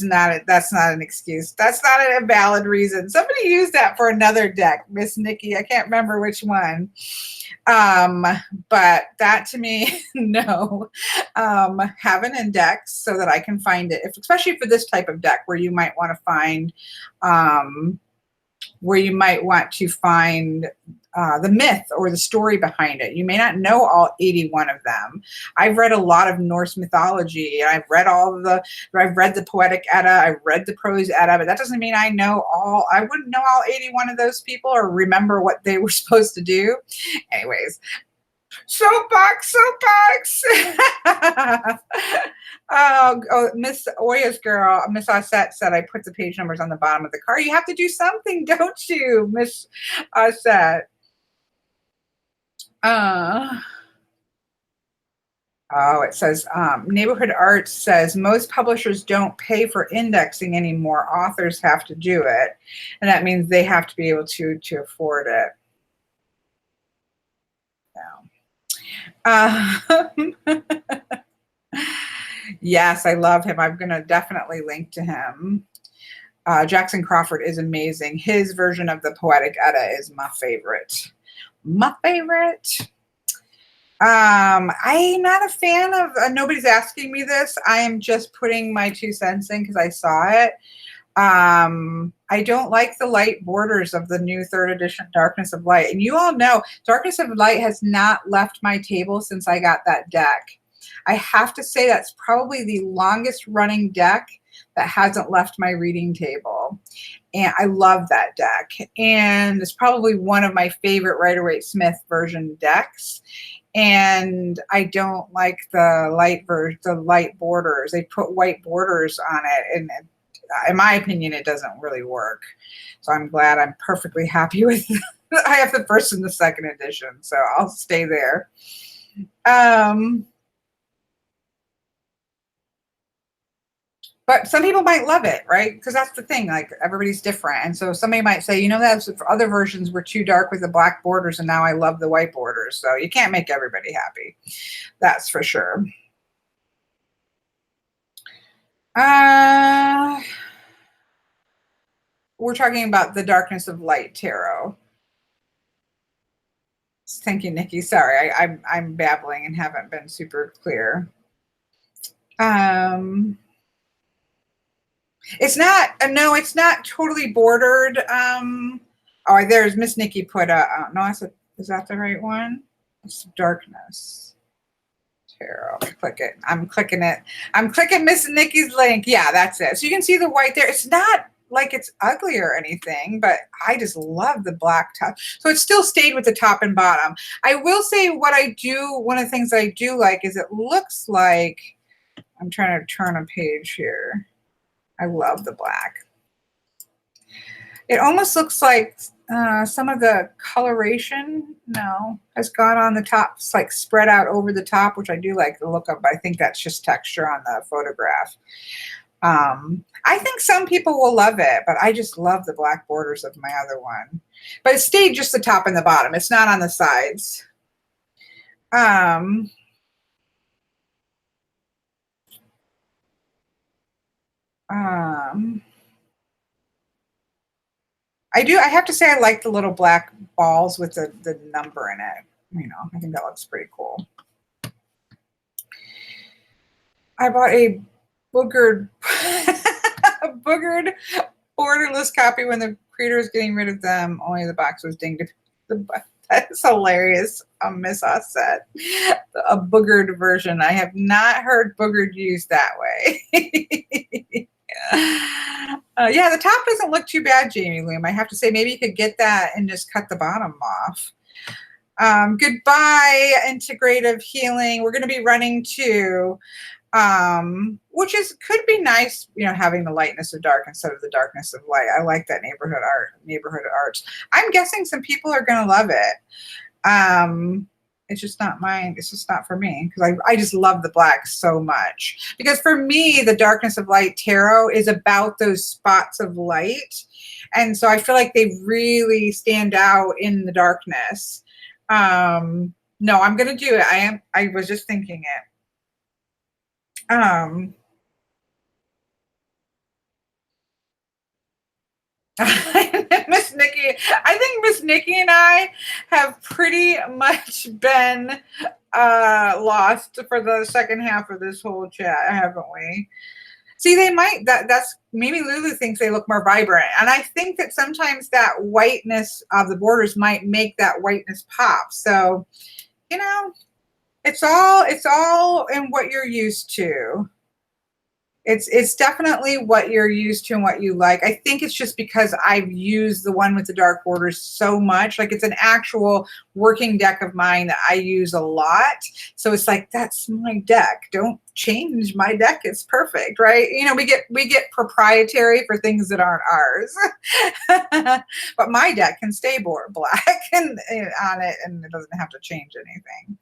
not an excuse. That's not a valid reason. Somebody used that for another deck, Miss Nikki. I can't remember which one. But that to me, no. Have an index so that I can find it, especially for this type of deck where you might want to find the myth or the story behind it. You may not know all 81 of them. I've read a lot of Norse mythology. I've read the Poetic Edda. I've read the Prose Edda, but that doesn't mean I wouldn't know all 81 of those people or remember what they were supposed to do. Anyways. Soapbox. Miss Oya's girl, Miss Osset said I put the page numbers on the bottom of the card. You have to do something, don't you, Miss Osset? It says Neighborhood Arts says most publishers don't pay for indexing anymore. Authors have to do it, and that means they have to be able to afford it. Yes, I love him. I'm going to definitely link to him. Jackson Crawford is amazing. His version of the Poetic Edda is my favorite. I'm not a fan of, nobody's asking me this. I am just putting my 2 cents in because I saw it. I don't like the light borders of the new 3rd edition Darkness of Light. And you all know Darkness of Light has not left my table since I got that deck. I have to say that's probably the longest running deck that hasn't left my reading table. And I love that deck. And it's probably one of my favorite Rider-Waite-Smith version decks. And I don't like the light borders. They put white borders on it, and in my opinion, it doesn't really work. So I'm glad. I'm perfectly happy with I have the 1st and the 2nd edition, so I'll stay there. But some people might love it, right? Because that's the thing, like everybody's different. And so somebody might say, that's for other versions were too dark with the black borders, and now I love the white borders. So you can't make everybody happy. That's for sure. We're talking about the Darkness of Light tarot. Thank you, Nikki. Sorry, I'm babbling and haven't been super clear. It's not. No, it's not totally bordered. There's Miss Nikki put no. Is that the right one? It's Darkness Tarot. Click it. I'm clicking it. I'm clicking Miss Nikki's link. Yeah, that's it. So you can see the white there. It's not like it's ugly or anything, but I just love the black top. So it still stayed with the top and bottom. I will say one of the things I do like is it looks like, I'm trying to turn a page here. I love the black. It almost looks like some of the coloration, has gone on the top. It's like spread out over the top, which I do like the look of, but I think that's just texture on the photograph. I think some people will love it, but I just love the black borders of my other one. But it stayed just the top and the bottom. It's not on the sides. I have to say I like the little black balls with the number in it. I think that looks pretty cool. I bought a boogered, boogered borderless copy when the creator is getting rid of them. Only the box was dinged. That is hilarious. Miss Us said a boogered version. I have not heard boogered used that way. Yeah, the top doesn't look too bad, Jamie Loom. I have to say, maybe you could get that and just cut the bottom off. Goodbye, integrative healing. We're going to be running to, which could be nice, you know, having the lightness of dark instead of the darkness of light. I like that neighborhood arts. I'm guessing some people are going to love it. It's just not mine. It's just not for me because I just love the black so much. Because for me, the darkness of light tarot is about those spots of light. And so I feel like they really stand out in the darkness. No, I'm going to do it. I was just thinking it. Miss Nikki, I think Miss Nikki and I have pretty much been lost for the second half of this whole chat, haven't we? See, they might, that's maybe Lulu thinks they look more vibrant. And I think that sometimes that whiteness of the borders might make that whiteness pop. So, you know, it's all in what you're used to. It's definitely what you're used to and what you like. I think it's just because I've used the one with the dark borders so much. Like it's an actual working deck of mine that I use a lot. So it's like, that's my deck. Don't change my deck. It's perfect, right? You know, we get proprietary for things that aren't ours. But my deck can stay black and on it, and it doesn't have to change anything.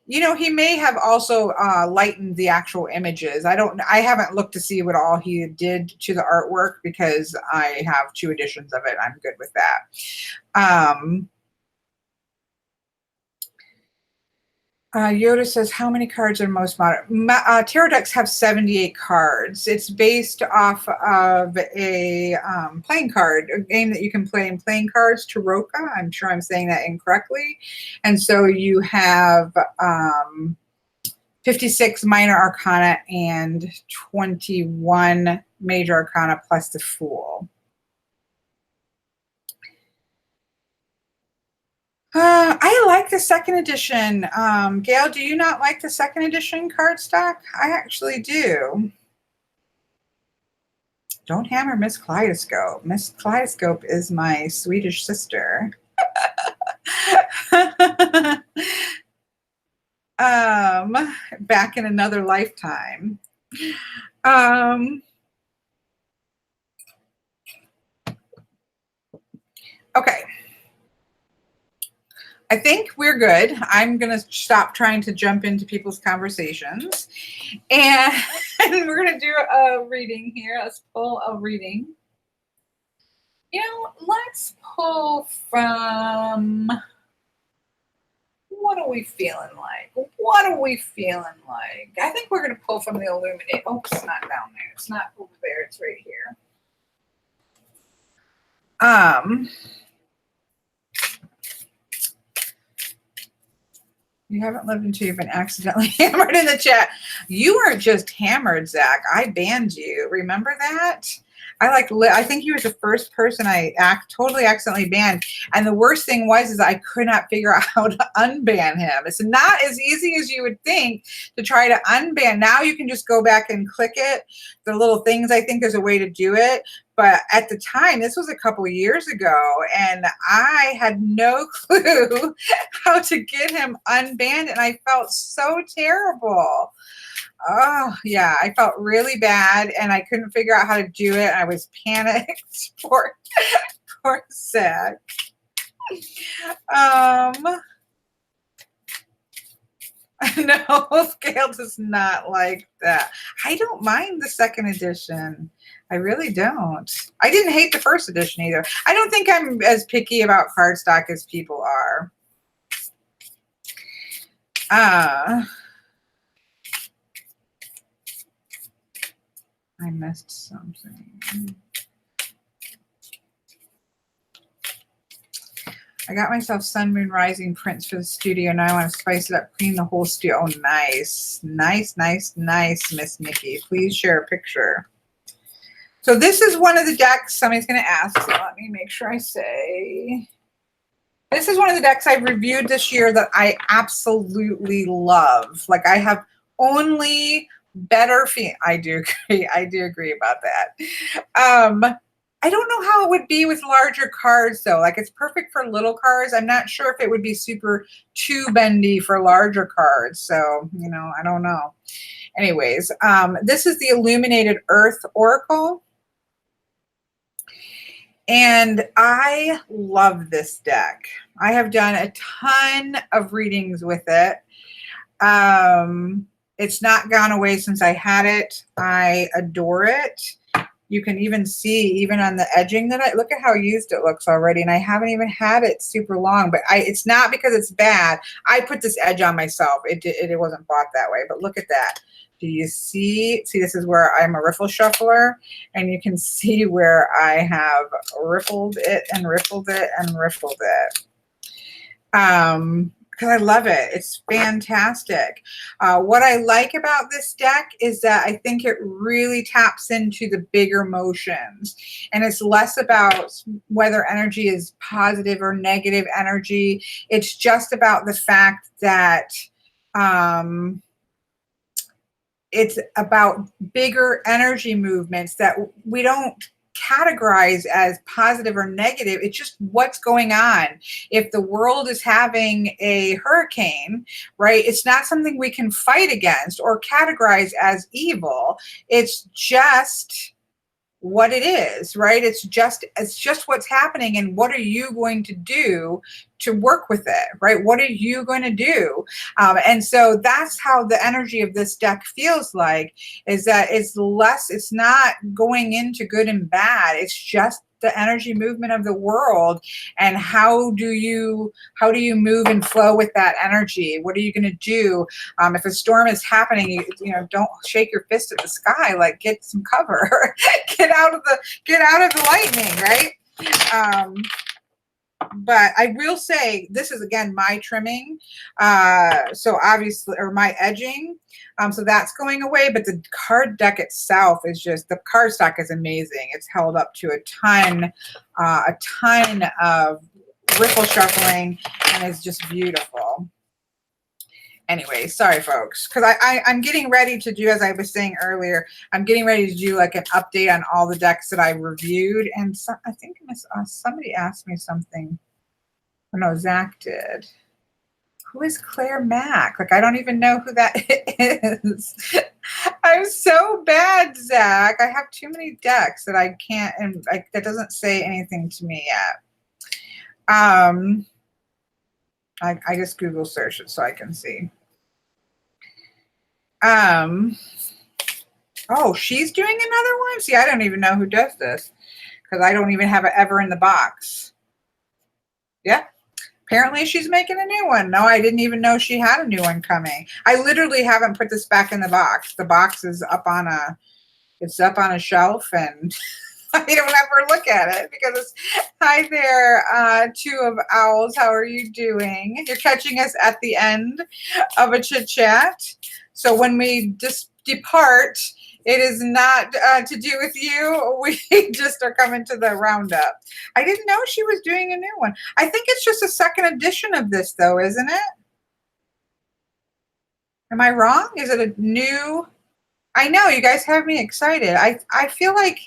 You know, he may have also lightened the actual images. I haven't looked to see what all he did to the artwork because I have 2 editions of it. I'm good with that. Yoda says, how many cards are most modern? Tarot decks have 78 cards. It's based off of a playing card, a game that you can play in playing cards, Taroka. I'm sure I'm saying that incorrectly. And so you have 56 minor arcana and 21 major arcana plus the Fool. I like the 2nd edition. Gail, do you not like the 2nd edition cardstock? I actually do. Don't hammer Miss Kaleidoscope. Miss Kaleidoscope is my Swedish sister. Back in another lifetime. Okay. I think we're good. I'm going to stop trying to jump into people's conversations. And we're going to do a reading here. Let's pull a reading. You know, let's pull from, what are we feeling like? What are we feeling like? I think we're going to pull from the Illuminate. Oh, it's not down there. It's not over there. It's right here. You haven't lived until you've been accidentally hammered in the chat. You weren't just hammered, Zach. I banned you. Remember that? I think he was the first person I totally accidentally banned. And the worst thing is I could not figure out how to unban him. It's not as easy as you would think to try to unban. Now you can just go back and click it. The little things, I think there's a way to do it. But at the time, this was a couple of years ago, and I had no clue how to get him unbanned, and I felt so terrible. Oh, yeah, I felt really bad, and I couldn't figure out how to do it. I was panicked. Poor Zach. No, Gail does not like that. I don't mind the 2nd edition. I really don't. I didn't hate the 1st edition either. I don't think I'm as picky about cardstock as people are. I missed something. I got myself Sun, Moon, Rising prints for the studio. Now I want to spice it up, clean the whole studio. Oh, nice. Nice, nice, nice, Miss Nikki. Please share a picture. So this is one of the decks somebody's going to ask. So let me make sure I say. This is one of the decks I've reviewed this year that I absolutely love. Like I have only better I do agree. I do agree about that. I don't know how it would be with larger cards though. Like it's perfect for little cards. I'm not sure if it would be super too bendy for larger cards. So, you know, I don't know. Anyways, this is the Illuminated Earth Oracle. And I love this deck. I have done a ton of readings with it. It's not gone away since I had it. I adore it. You can even see, even on the edging that look at how used it looks already. And I haven't even had it super long, but it's not because it's bad. I put this edge on myself. It wasn't bought that way, but look at that. Do you see, this is where I'm a riffle shuffler, and you can see where I have riffled it and riffled it and riffled it. Because I love it. It's fantastic. What I like about this deck is that I think it really taps into the bigger motions, and it's less about whether energy is positive or negative energy. It's just about the fact that it's about bigger energy movements that we don't categorize as positive or negative. It's just what's going on. If the world is having a hurricane, right, it's not something we can fight against or categorize as evil. It's just what it is, right? It's just what's happening, and what are you going to do to work with it, right? What are you going to do? And so that's how the energy of this deck feels like, is that it's not going into good and bad. It's just the energy movement of the world, and how do you move and flow with that energy? What are you going to do if a storm is happening? You know, don't shake your fist at the sky. Like, get some cover. get out of the lightning, right? But I will say, this is again my trimming, so obviously, or my edging, so that's going away. But the card deck itself is just, the card stock is amazing. It's held up to a ton of riffle shuffling, and it's just beautiful. Anyway, sorry folks, because I'm getting ready to do, as I was saying earlier, I'm getting ready to do like an update on all the decks that I reviewed. And so, I think somebody asked me something. Oh, no, Zach did. Who is Claire Mack? Like, I don't even know who that is. I'm so bad, Zach. I have too many decks that I can't, and that doesn't say anything to me yet. I just Google search it so I can see. Oh, she's doing another one? See, I don't even know who does this, because I don't even have it ever in the box. Yeah. Apparently she's making a new one. No, I didn't even know she had a new one coming. I literally haven't put this back in the box. The box is up on a shelf, and I don't ever look at it because it's, hi there, Two of Owls. How are you doing? You're catching us at the end of a chit chat. So when we just depart, it is not to do with you. We just are coming to the roundup. I didn't know she was doing a new one. I think it's just a second edition of this, though, isn't it? Am I wrong? Is it a new? I know, you guys have me excited. I feel like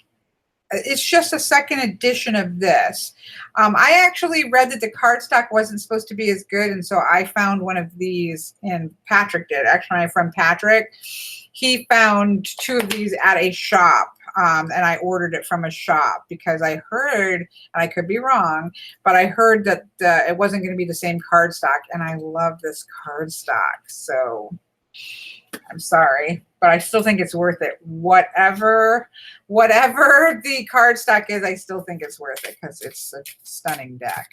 it's just a second edition of this. I actually read that the cardstock wasn't supposed to be as good, and so I found one of these, and Patrick did. Actually, my friend Patrick, he found two of these at a shop, and I ordered it from a shop because I heard, and I could be wrong, but I heard that it wasn't going to be the same cardstock, and I love this cardstock, so I'm sorry, but I still think it's worth it. Whatever the cardstock is, I still think it's worth it because it's a stunning deck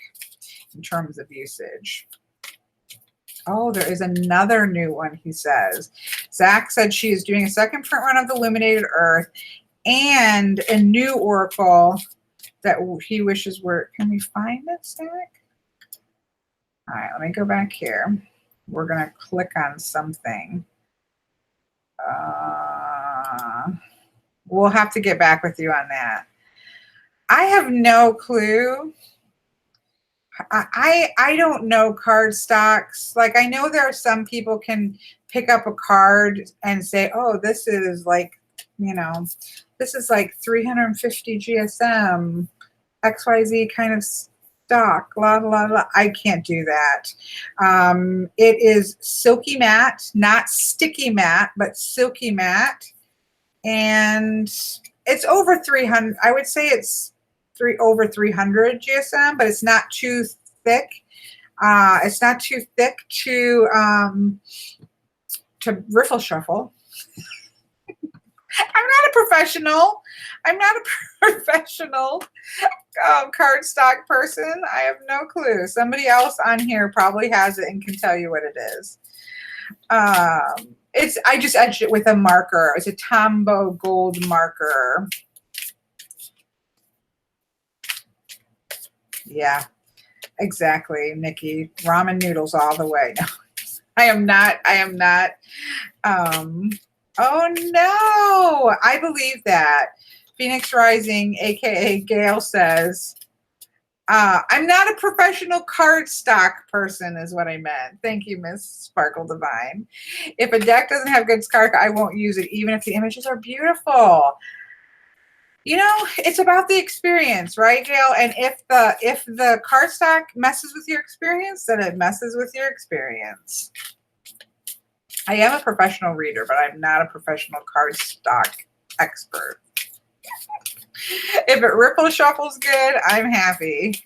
in terms of usage. Oh, there is another new one, he says. Zach said she is doing a second print run of the Illuminated Earth and a new Oracle that he wishes were. Can we find it, Zach? All right, let me go back here. We're going to click on something. We'll have to get back with you on that. I have no clue. I don't know card stocks. Like, I know there are some people can pick up a card and say, oh, this is like, you know, this is like 350 GSM, XYZ kind of stock, blah, blah, blah. I can't do that. It is silky matte, not sticky matte, but silky matte. And it's over 300. I would say it's over 300 GSM, but it's not too thick. It's not too thick to riffle shuffle. I'm not a professional. I'm not a professional cardstock person. I have no clue. Somebody else on here probably has it and can tell you what it is. I just etched it with a marker. It's a Tombow gold marker. Yeah, exactly, Nikki. Ramen noodles all the way. No, I am not. Oh no, I believe that. Phoenix Rising, aka Gail, says, I'm not a professional cardstock person is what I meant. Thank you, Miss Sparkle Divine. If a deck doesn't have good card, I won't use it, even if the images are beautiful. You know, it's about the experience, right, Gail? And if the cardstock messes with your experience, then it messes with your experience. I am a professional reader, but I'm not a professional cardstock expert. If it ripple shuffles good, I'm happy.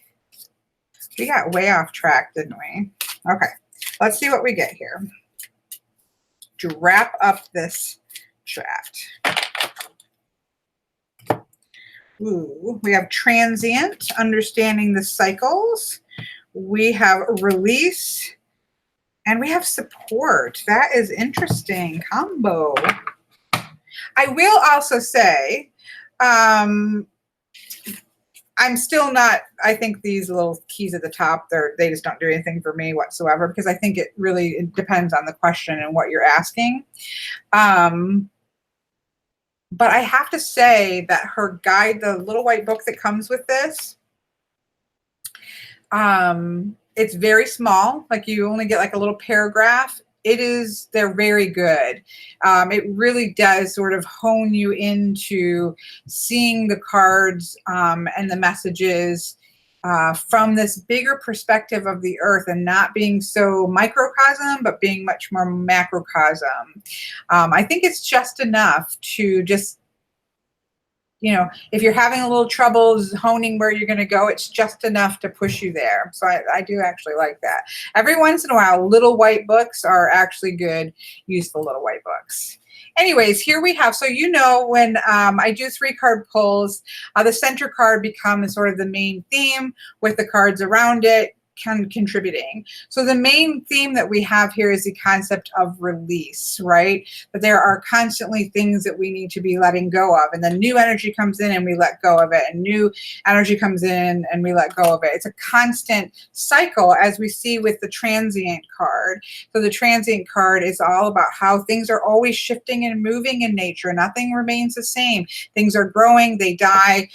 We got way off track, didn't we? Okay, let's see what we get here to wrap up this chat. Ooh, we have transient, understanding the cycles. We have release, and we have support. That is interesting combo. I will also say, I'm still not, I think these little keys at the top, they just don't do anything for me whatsoever, because I think it really depends on the question and what you're asking. But I have to say that her guide, the little white book that comes with this, it's very small. Like, you only get like a little paragraph. They're very good. It really does sort of hone you into seeing the cards and the messages from this bigger perspective of the earth, and not being so microcosm, but being much more macrocosm. I think it's just enough to just, you know, if you're having a little trouble honing where you're going to go, it's just enough to push you there. So I do actually like that. Every once in a while, little white books are actually good, useful little white books. Anyways, here we have, so you know, when I do 3-card pulls, the center card becomes sort of the main theme with the cards around it contributing. So the main theme that we have here is the concept of release, right? That there are constantly things that we need to be letting go of, and then new energy comes in and we let go of it, and new energy comes in and we let go of it. It's a constant cycle, as we see with the transient card. So the transient card is all about how things are always shifting and moving in nature. Nothing remains the same. Things are growing, they die,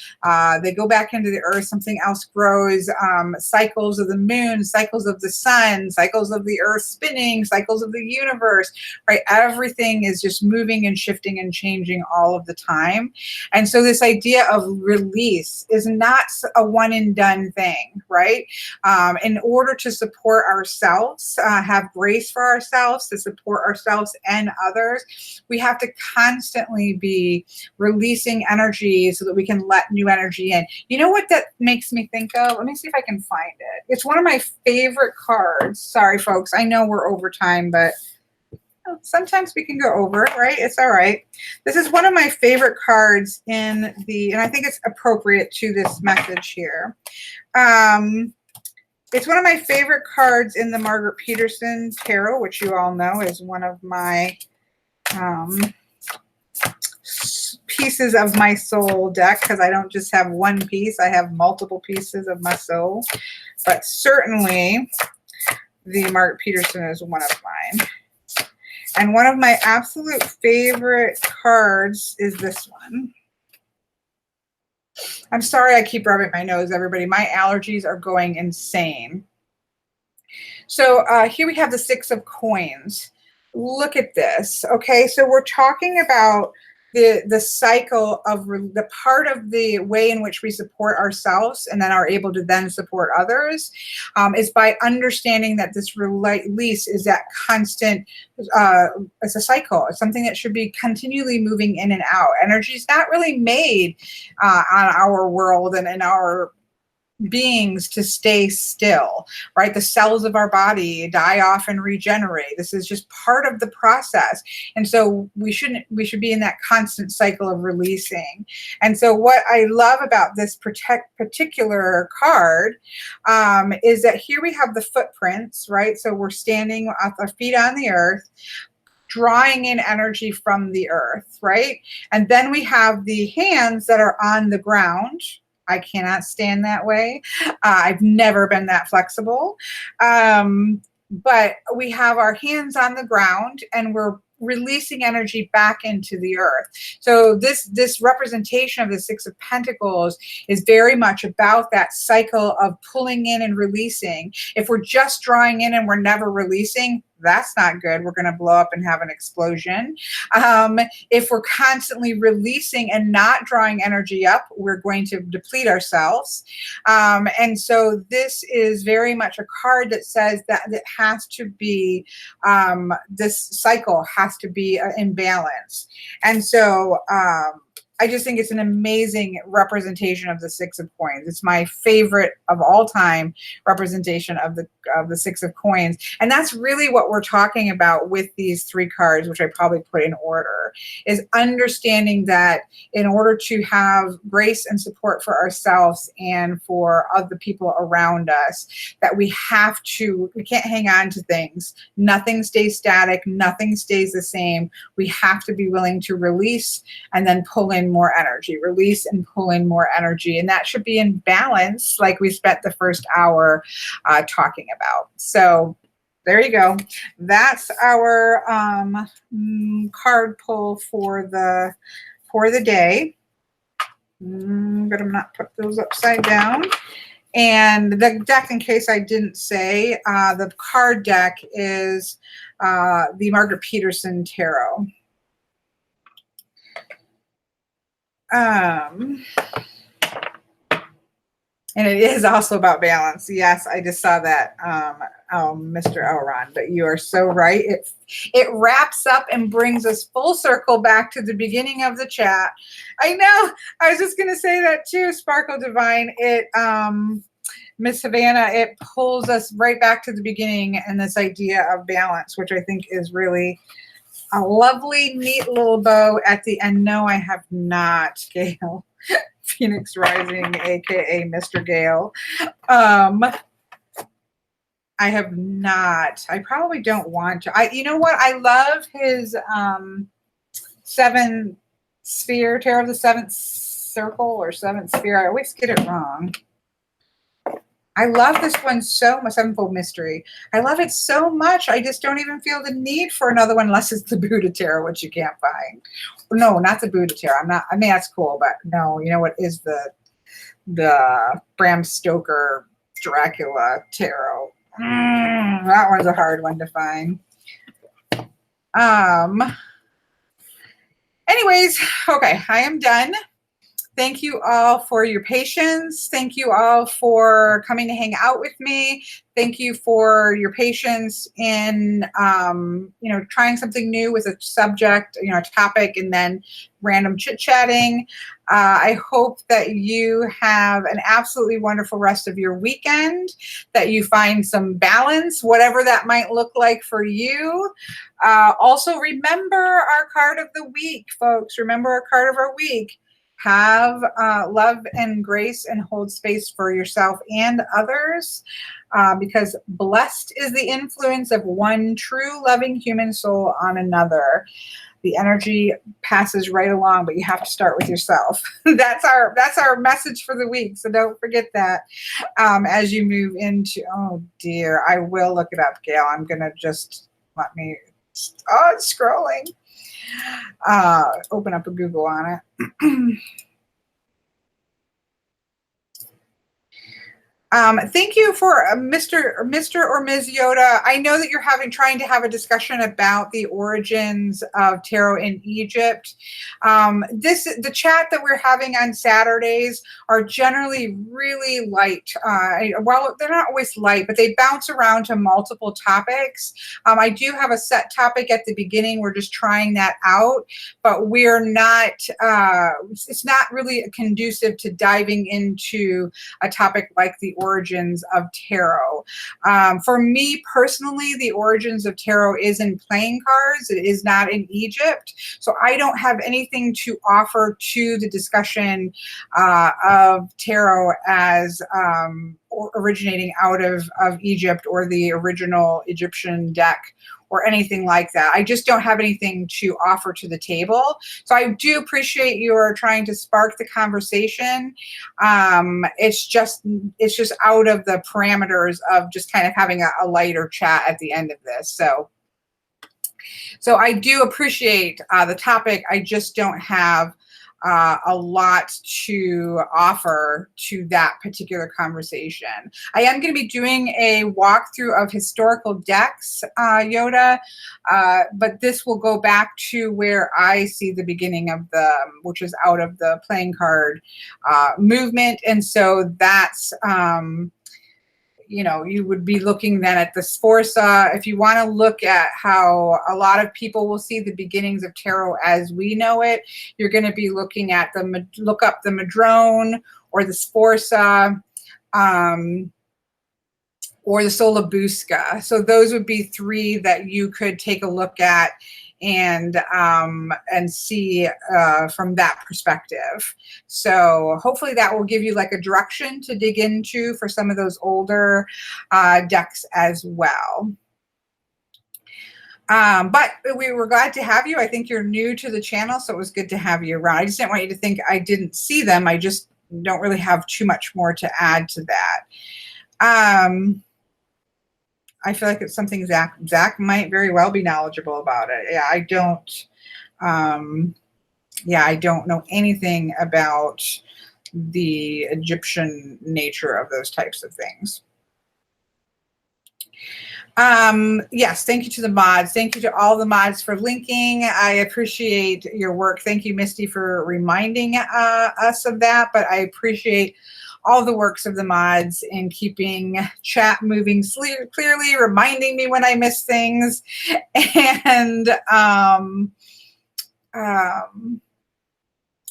they go back into the earth, something else grows. Cycles of the moon, cycles of the sun, cycles of the earth spinning, cycles of the universe, right? Everything is just moving and shifting and changing all of the time. And so this idea of release is not a one and done thing, right? In order to support ourselves, have grace for ourselves, to support ourselves and others, we have to constantly be releasing energy so that we can let new energy in. You know what that makes me think of? Let me see if I can find it. It's one of my favorite cards. Sorry, folks. I know we're over time, but sometimes we can go over, right? It's all right. This is one of my favorite cards in the, and I think it's appropriate to this message here. It's one of my favorite cards in the Margaret Peterson Tarot, which you all know is one of my pieces of my soul deck, because I don't just have one piece, I have multiple pieces of my soul. But certainly the Mark Peterson is one of mine. And one of my absolute favorite cards is this one. I'm sorry I keep rubbing my nose, everybody. My allergies are going insane. So here we have the Six of Coins. Look at this. Okay, so we're talking about the cycle of the part of the way in which we support ourselves and then are able to then support others is by understanding that this release is that constant, it's a cycle. It's something that should be continually moving in and out. Energy is not really made on our world and in our beings to stay still, right? The cells of our body die off and regenerate. This is just part of the process. And so we should be in that constant cycle of releasing. And so what I love about this particular card is that here we have the footprints, right? So we're standing with our feet on the earth, drawing in energy from the earth, right? And then we have the hands that are on the ground. I cannot stand that way. I've never been that flexible. But we have our hands on the ground and we're releasing energy back into the earth. So this representation of the Six of Pentacles is very much about that cycle of pulling in and releasing. If we're just drawing in and we're never releasing, that's not good. We're going to blow up and have an explosion. If we're constantly releasing and not drawing energy up, we're going to deplete ourselves. And so this is very much a card that says that it has to be, this cycle has to be in balance. And so I just think it's an amazing representation of the Six of Coins. It's my favorite of all time representation of the Six of Coins. And that's really what we're talking about with these three cards, which I probably put in order, is understanding that in order to have grace and support for ourselves and for other people around us, that we can't hang on to things. Nothing stays static. Nothing stays the same. We have to be willing to release and then pull in more energy, release and pull in more energy. And that should be in balance, like we spent the first hour talking about. So there you go. That's our card pull for the day. But I'm not put those upside down. And the deck, in case I didn't say, the card deck is the Margaret Peterson Tarot. And it is also about balance. Yes, I just saw that, Mr. Elron, but you are so right. It wraps up and brings us full circle back to the beginning of the chat. I know. I was just going to say that too, Sparkle Divine. Miss Havana, it pulls us right back to the beginning and this idea of balance, which I think is really a lovely, neat little bow at the end. No, I have not, Gail. Phoenix Rising, aka Mr. Gale. I have not. I probably don't want to. You know what? I love his Seven Sphere, Tarot of the Seventh Circle or Seventh Sphere. I always get it wrong. I love this one so much. Sevenfold Mystery. I love it so much. I just don't even feel the need for another one unless it's the Buddha Tarot, which you can't find. No, not the Buddha Tarot. I mean, that's cool, but no. You know what is the Bram Stoker Dracula Tarot? That one's a hard one to find. Anyways, okay, I am done. Thank you all for your patience. Thank you all for coming to hang out with me. Thank you for your patience in, trying something new with a subject, a topic, and then random chit-chatting. I hope that you have an absolutely wonderful rest of your weekend, that you find some balance, whatever that might look like for you. Also, remember our card of the week, folks. Remember our card of our week. Have love and grace and hold space for yourself and others, because blessed is the influence of one true loving human soul on another. The energy passes right along, but you have to start with yourself. That's our message for the week. So don't forget that as you move into, oh dear, I will look it up, Gail. I'm going to just let me, oh, it's scrolling. Open up a Google on it. Thank you for Mr. or Ms. Yoda. I know that you're trying to have a discussion about the origins of tarot in Egypt. The chat that we're having on Saturdays are generally really light. Well, they're not always light, but they bounce around to multiple topics. I do have a set topic at the beginning. We're just trying that out, but we're not, it's not really conducive to diving into a topic like the origins of tarot. For me personally, the origins of tarot is in playing cards. It is not in Egypt. So I don't have anything to offer to the discussion of tarot as originating out of Egypt or the original Egyptian deck or anything like that. I just don't have anything to offer to the table. So I do appreciate your trying to spark the conversation. It's just out of the parameters of just kind of having a lighter chat at the end of this. So I do appreciate the topic. I just don't have a lot to offer to that particular conversation. I am going to be doing a walkthrough of historical decks, Yoda, but this will go back to where I see the beginning of which is out of the playing card movement. And so that's, you would be looking then at the Sforza. If you want to look at how a lot of people will see the beginnings of tarot as we know it, you're going to be looking at look up the Madrone or the Sforza or the Solabusca. So those would be three that you could take a look at and see from that perspective. So hopefully that will give you like a direction to dig into for some of those older decks as well. But we were glad to have you. I think you're new to the channel, so it was good to have you around. I just didn't want you to think I didn't see them. I just don't really have too much more to add to that. I feel like it's something Zach might very well be knowledgeable about it. Yeah, I don't know anything about the Egyptian nature of those types of things. Yes, thank you to the mods. Thank you to all the mods for linking. I appreciate your work. Thank you, Misty, for reminding us of that, but I appreciate all the works of the mods in keeping chat moving clearly, reminding me when I miss things,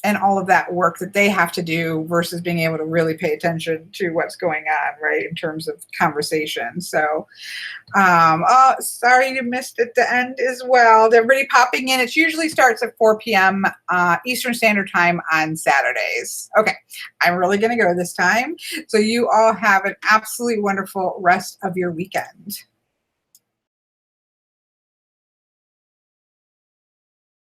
and all of that work that they have to do versus being able to really pay attention to what's going on, right, in terms of conversation. So, oh, sorry you missed at the end as well. Everybody popping in. It usually starts at 4 p.m. Eastern Standard Time on Saturdays. Okay, I'm really going to go this time. So you all have an absolutely wonderful rest of your weekend.